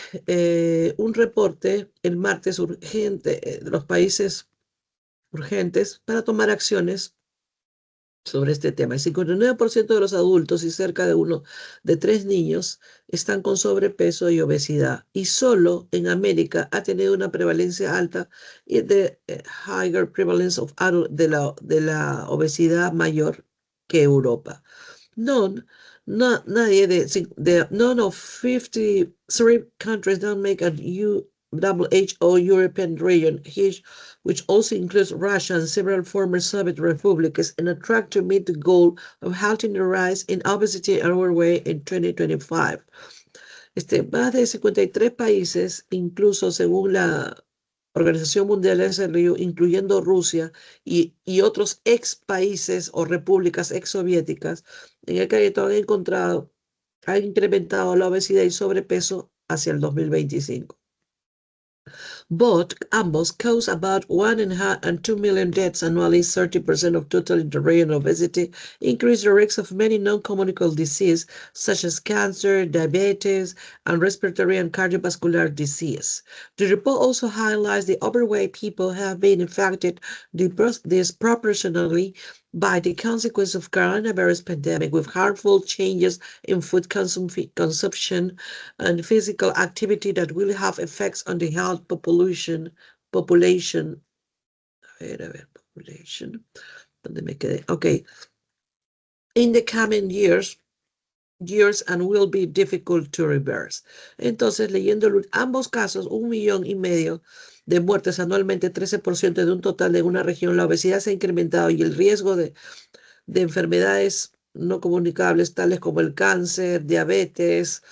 un reporte el martes urgente de los países urgentes para tomar acciones sobre este tema. El 59% de los adultos y cerca de 1 de 3 niños están con sobrepeso y obesidad. Y solo en América ha tenido una prevalencia alta y de higher prevalence of adult, de la obesidad mayor que Europa. None, nadie none of 53 countries don't make a WHO European region, which also includes Russia and several former Soviet republics, in a track to meet the goal of halting the rise in obesity and overweight in 2025. Más de 53 países, incluso según la Organización Mundial de la Salud, incluyendo Rusia y otros ex países o repúblicas ex soviéticas, en el que han incrementado la obesidad y sobrepeso hacia el 2025. Ambos cause about 1.5 and 2 million deaths annually, 30% of total inter-regional obesity, increase the risks of many non-communicable diseases such as cancer, diabetes, and respiratory and cardiovascular disease. The report also highlights the overweight people have been affected disproportionately by the consequence of coronavirus pandemic, with harmful changes in food consumption and physical activity that will have effects on the health population. Population. ¿Dónde me quedé? Okay. In the coming years and will be difficult to reverse. Entonces, leyendo ambos casos, 1,5 millones de muertes anualmente, 13% de un total de una región, la obesidad se ha incrementado y el riesgo de enfermedades no comunicables tales como el cáncer, diabetes,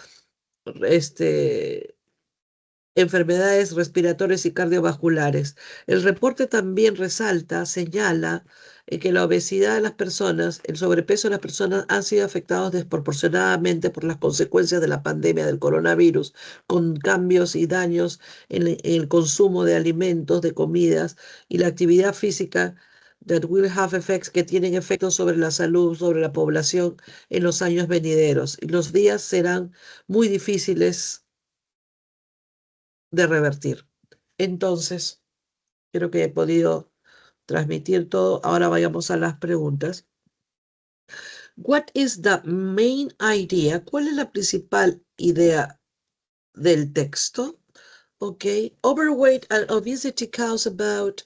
enfermedades respiratorias y cardiovasculares. El reporte también señala que la obesidad de las personas, el sobrepeso de las personas han sido afectados desproporcionadamente por las consecuencias de la pandemia del coronavirus, con cambios y daños en el consumo de alimentos, de comidas y la actividad física that will have effects, que tienen efectos sobre la salud, sobre la población en los años venideros. Y los días serán muy difíciles de revertir. Entonces, creo que he podido transmitir todo. Ahora vayamos a las preguntas. What is the main idea? ¿Cuál es la principal idea del texto? Okay, overweight and obesity cause about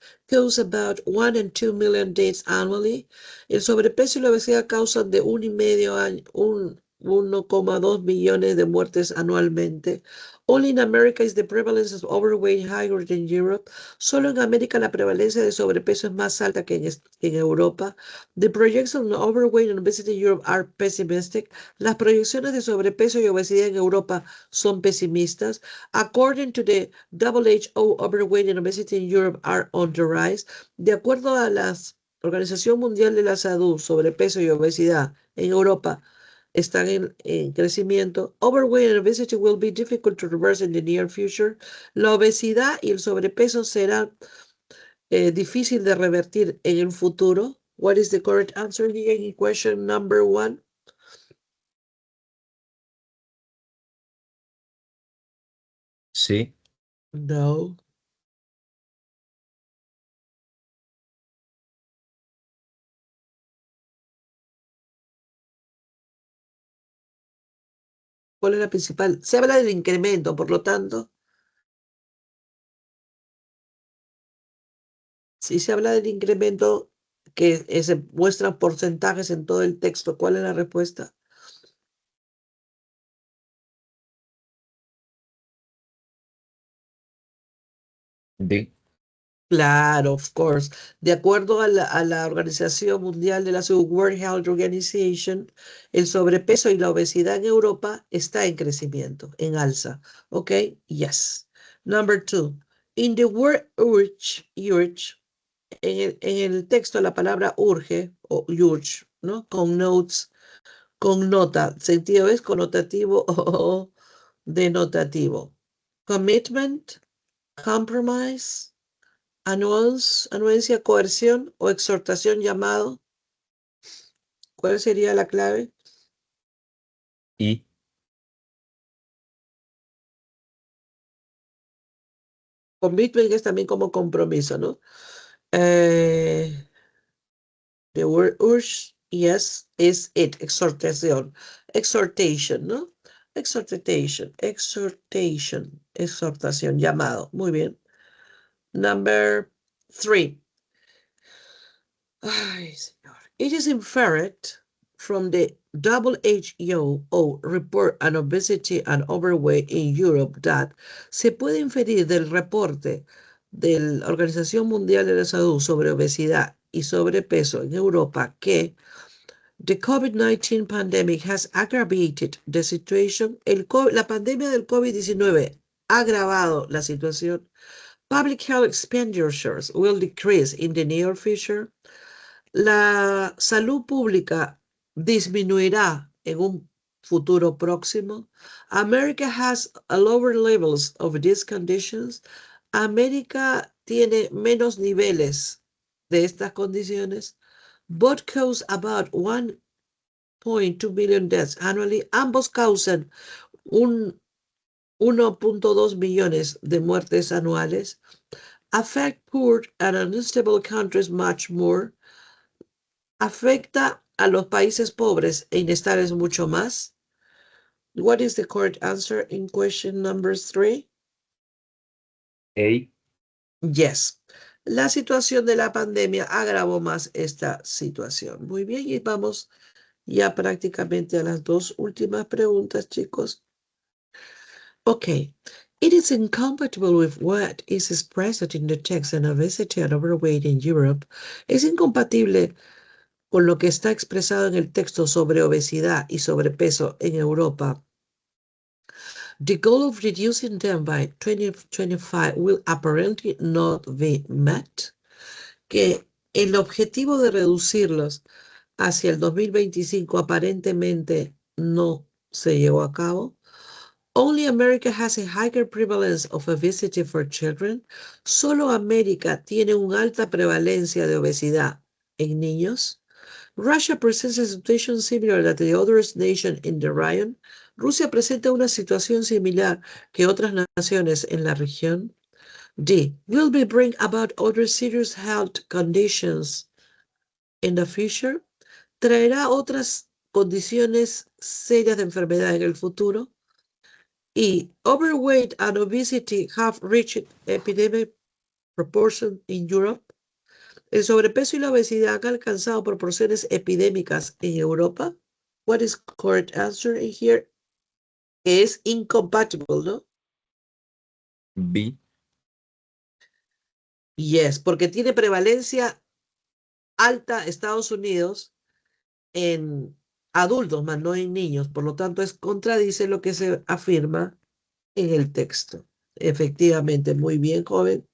1 and 2 million deaths annually. El sobrepeso y la obesidad causan de 1,2 millones de muertes anualmente. Only in America is the prevalence of overweight higher than Europe. Solo en América la prevalencia de sobrepeso es más alta que en Europa. The projections of overweight and obesity in Europe are pessimistic. Las proyecciones de sobrepeso y obesidad en Europa son pesimistas. According to the WHO, overweight and obesity in Europe are on the rise. De acuerdo a la Organización Mundial de la Salud, sobrepeso y obesidad en Europa están en crecimiento. Overweight and obesity will be difficult to reverse in the near future. La obesidad y el sobrepeso serán difícil de revertir en el futuro. What is the correct answer here in question number 1? Sí. No. ¿Cuál es la principal? Se habla del incremento, por lo tanto, si se habla del incremento que se muestran porcentajes en todo el texto, ¿cuál es la respuesta? D. Claro, of course. De acuerdo a la Organización Mundial de la Salud, World Health Organization, el sobrepeso y la obesidad en Europa está en crecimiento, en alza. ¿Ok? Yes. Number 2. In the word urge, en el texto la palabra urge o urge, ¿no? Connota, sentido es connotativo o denotativo. Commitment, compromise, anuencia, coerción o exhortación, llamado. ¿Cuál sería la clave? I. Commitment es también como compromiso, ¿no? The word urge, yes, is it, exhortación. Exhortation, ¿no? Exhortation, exhortación, llamado. Muy bien. Number 3. Ay, señor. It is inferred from the WHO report on obesity and overweight in Europe that se puede inferir del reporte de la Organización Mundial de la Salud sobre obesidad y sobrepeso en Europa que the COVID-19 pandemic has aggravated the situation. La pandemia del COVID-19 ha agravado la situación. Public health expenditures will decrease in the near future. La salud pública disminuirá en un futuro próximo. America has a lower levels of these conditions. América tiene menos niveles de estas condiciones. Both cause about 1.2 million deaths annually. Ambos causan 1.2 millones de muertes anuales. Affect poor and unstable countries much more. Afecta a los países pobres e inestables mucho más. What is the correct answer in question number 3? A. Yes. La situación de la pandemia agravó más esta situación. Muy bien, y vamos ya prácticamente a las dos últimas preguntas, chicos. Okay. It is incompatible with what is expressed in the text on obesity and overweight in Europe. Es incompatible con lo que está expresado en el texto sobre obesidad y sobrepeso en Europa. The goal of reducing them by 2025 will apparently not be met. Que el objetivo de reducirlos hacia el 2025 aparentemente no se llevó a cabo. Only America has a higher prevalence of obesity for children. Solo América tiene una alta prevalencia de obesidad en niños. Russia presents a situation similar to the other nations in the region. Rusia presenta una situación similar que otras naciones en la región. D. Will be bring about other serious health conditions in the future. Traerá otras condiciones serias de enfermedad en el futuro. E. Overweight and obesity have reached epidemic proportion in Europe. El sobrepeso y la obesidad han alcanzado proporciones epidémicas en Europa. What is correct answer in here? Es incompatible, ¿no? B. Yes, porque tiene prevalencia alta Estados Unidos en adultos, más no en niños. Por lo tanto, contradice lo que se afirma en el texto. Efectivamente, muy bien, joven.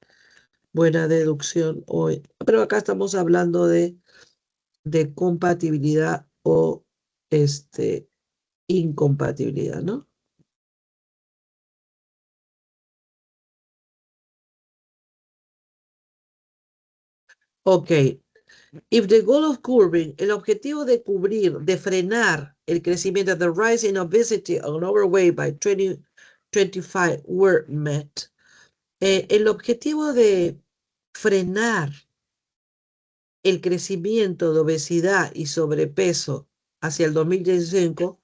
Buena deducción hoy. Pero acá estamos hablando de compatibilidad o incompatibilidad, ¿no? Ok. If the goal of curbing, el objetivo de cubrir, de frenar el crecimiento, the rise in obesity and overweight by 2025 were met. El objetivo de frenar el crecimiento de obesidad y sobrepeso hacia el 2015,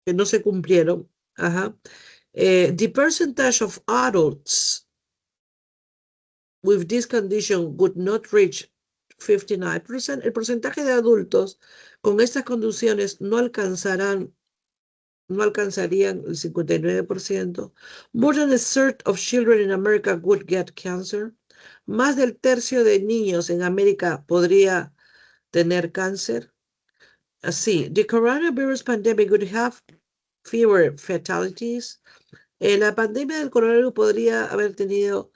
que no se cumplieron. Ajá. The percentage of adults with this condition would not reach 59%. El porcentaje de adultos con estas condiciones no alcanzarían el 59%. More than a third of children in America would get cancer. Más del tercio de niños en América podría tener cáncer. Así, the coronavirus pandemic would have fewer fatalities. La pandemia del coronavirus podría haber tenido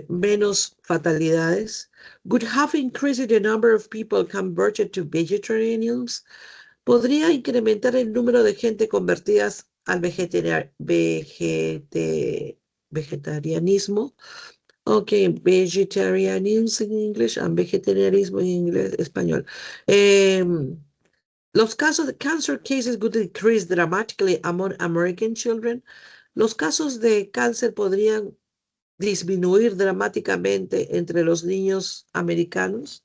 menos fatalidades. Would have increased the number of people converted to vegetarians. Podría incrementar el número de gente convertidas al vegetarianismo. Ok, vegetarianism en inglés, and vegetarianismo en inglés, español. Los casos de cancer cases would decrease dramatically among American children. Los casos de cáncer podrían disminuir dramáticamente entre los niños americanos.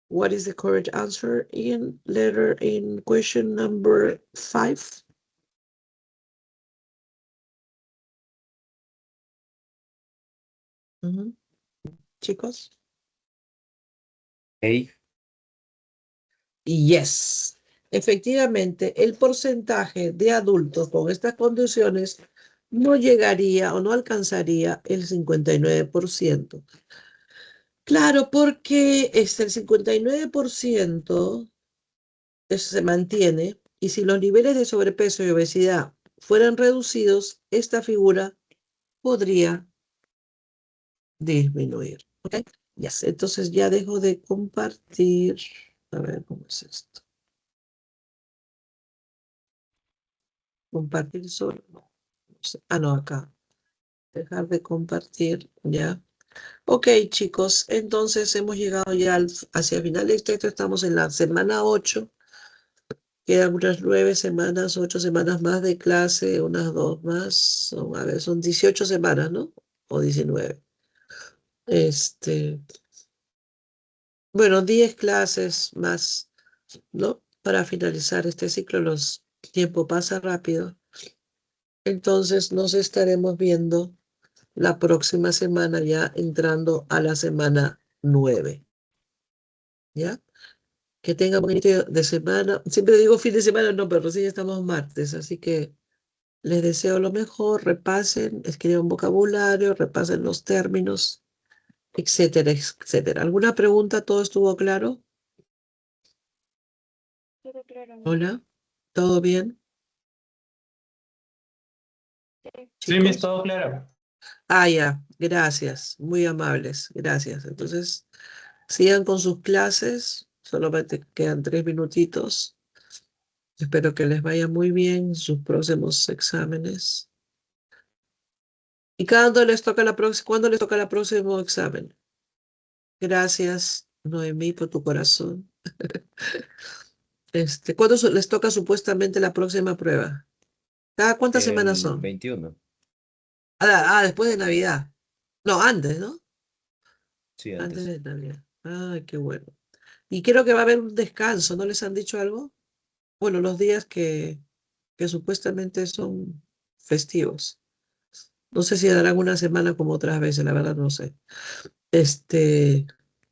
What is the correct answer in question number 5? Chicos. A. Yes. Efectivamente, el porcentaje de adultos con estas condiciones no llegaría o no alcanzaría el 59%. Claro, porque el 59% se mantiene, y si los niveles de sobrepeso y obesidad fueran reducidos, esta figura podría disminuir. ¿Ok? Yes. Entonces ya dejo de compartir. A ver cómo es esto. Compartir solo. No sé. Ah, no, acá. Dejar de compartir, ya. Ok, chicos, entonces hemos llegado ya hacia el final del texto. Estamos en la semana 8. Quedan unas 9 semanas, 8 semanas más de clase, unas 2 más. A ver, son 18 semanas, ¿no? O 19. Bueno, 10 clases más, ¿no? Para finalizar este ciclo, el tiempo pasa rápido. Entonces nos estaremos viendo la próxima semana, ya entrando a la semana 9. ¿Ya? Que tengan un inicio de semana. Siempre digo fin de semana, no, pero sí estamos martes, así que les deseo lo mejor. Repasen, escriban vocabulario, repasen los términos, etcétera, etcétera. ¿Alguna pregunta? ¿Todo estuvo claro? Todo claro. Hola, ¿todo bien? Sí, Miss, todo claro. Ah, ya, gracias, muy amables, gracias. Entonces, sigan con sus clases, solamente quedan 3 minutitos. Espero que les vaya muy bien en sus próximos exámenes. ¿Y cuándo les toca el próximo examen? Gracias, Noemí, por tu corazón. ¿Cuándo les toca supuestamente la próxima prueba? ¿Cada cuántas semanas El son? 21. Después de Navidad. No, antes, ¿no? Sí, Antes antes. de Navidad. Ay, qué bueno. Y creo que va a haber un descanso, ¿no les han dicho algo? Bueno, los días que supuestamente son festivos. No sé si darán una semana como otras veces, la verdad no sé.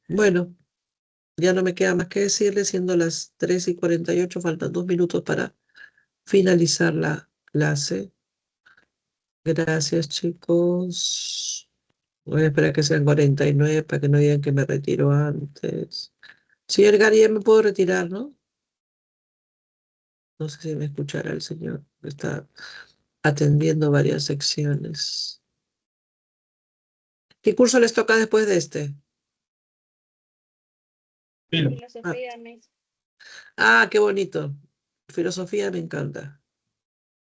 Bueno, ya no me queda más que decirles, siendo las 3:48, faltan 2 minutos para finalizar la clase. Gracias, chicos. Voy a esperar que sean 49 para que no digan que me retiro antes. Señor Gary, ya me puedo retirar, ¿no? No sé si me escuchará el señor. Está atendiendo varias secciones. ¿Qué curso les toca después de este? Filo. Filosofía, Miss. Qué bonito. Filosofía me encanta.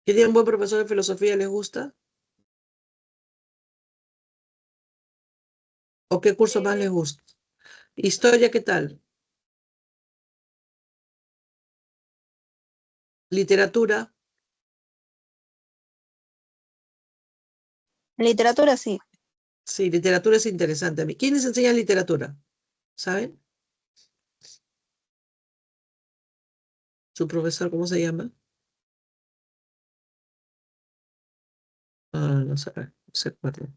¿Tienen un buen profesor de filosofía? ¿Les gusta? ¿O qué curso más les gusta? Historia, ¿qué tal? Literatura. Literatura sí. Sí, literatura es interesante a mí. ¿Quién les enseña literatura? ¿Saben? ¿Su profesor cómo se llama? No sé, no se acuerdan.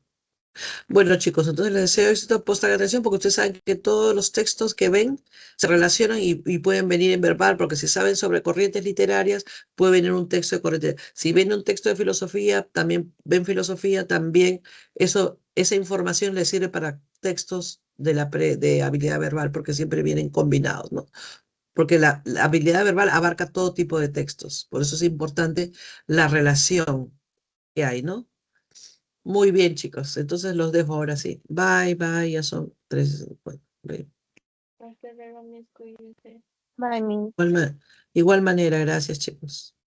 Bueno, chicos, entonces les deseo éxito, prestar atención porque ustedes saben que todos los textos que ven se relacionan y pueden venir en verbal, porque si saben sobre corrientes literarias, puede venir un texto de corriente. Si ven un texto de filosofía, también ven filosofía, también esa información les sirve para textos de habilidad verbal, porque siempre vienen combinados, ¿no? Porque la habilidad verbal abarca todo tipo de textos, por eso es importante la relación que hay, ¿no? Muy bien, chicos. Entonces los dejo ahora sí. Bye, bye. Ya son 3. Bueno, bye. Hasta luego, mis cuídense. Bye, mi. Igual manera, gracias, chicos.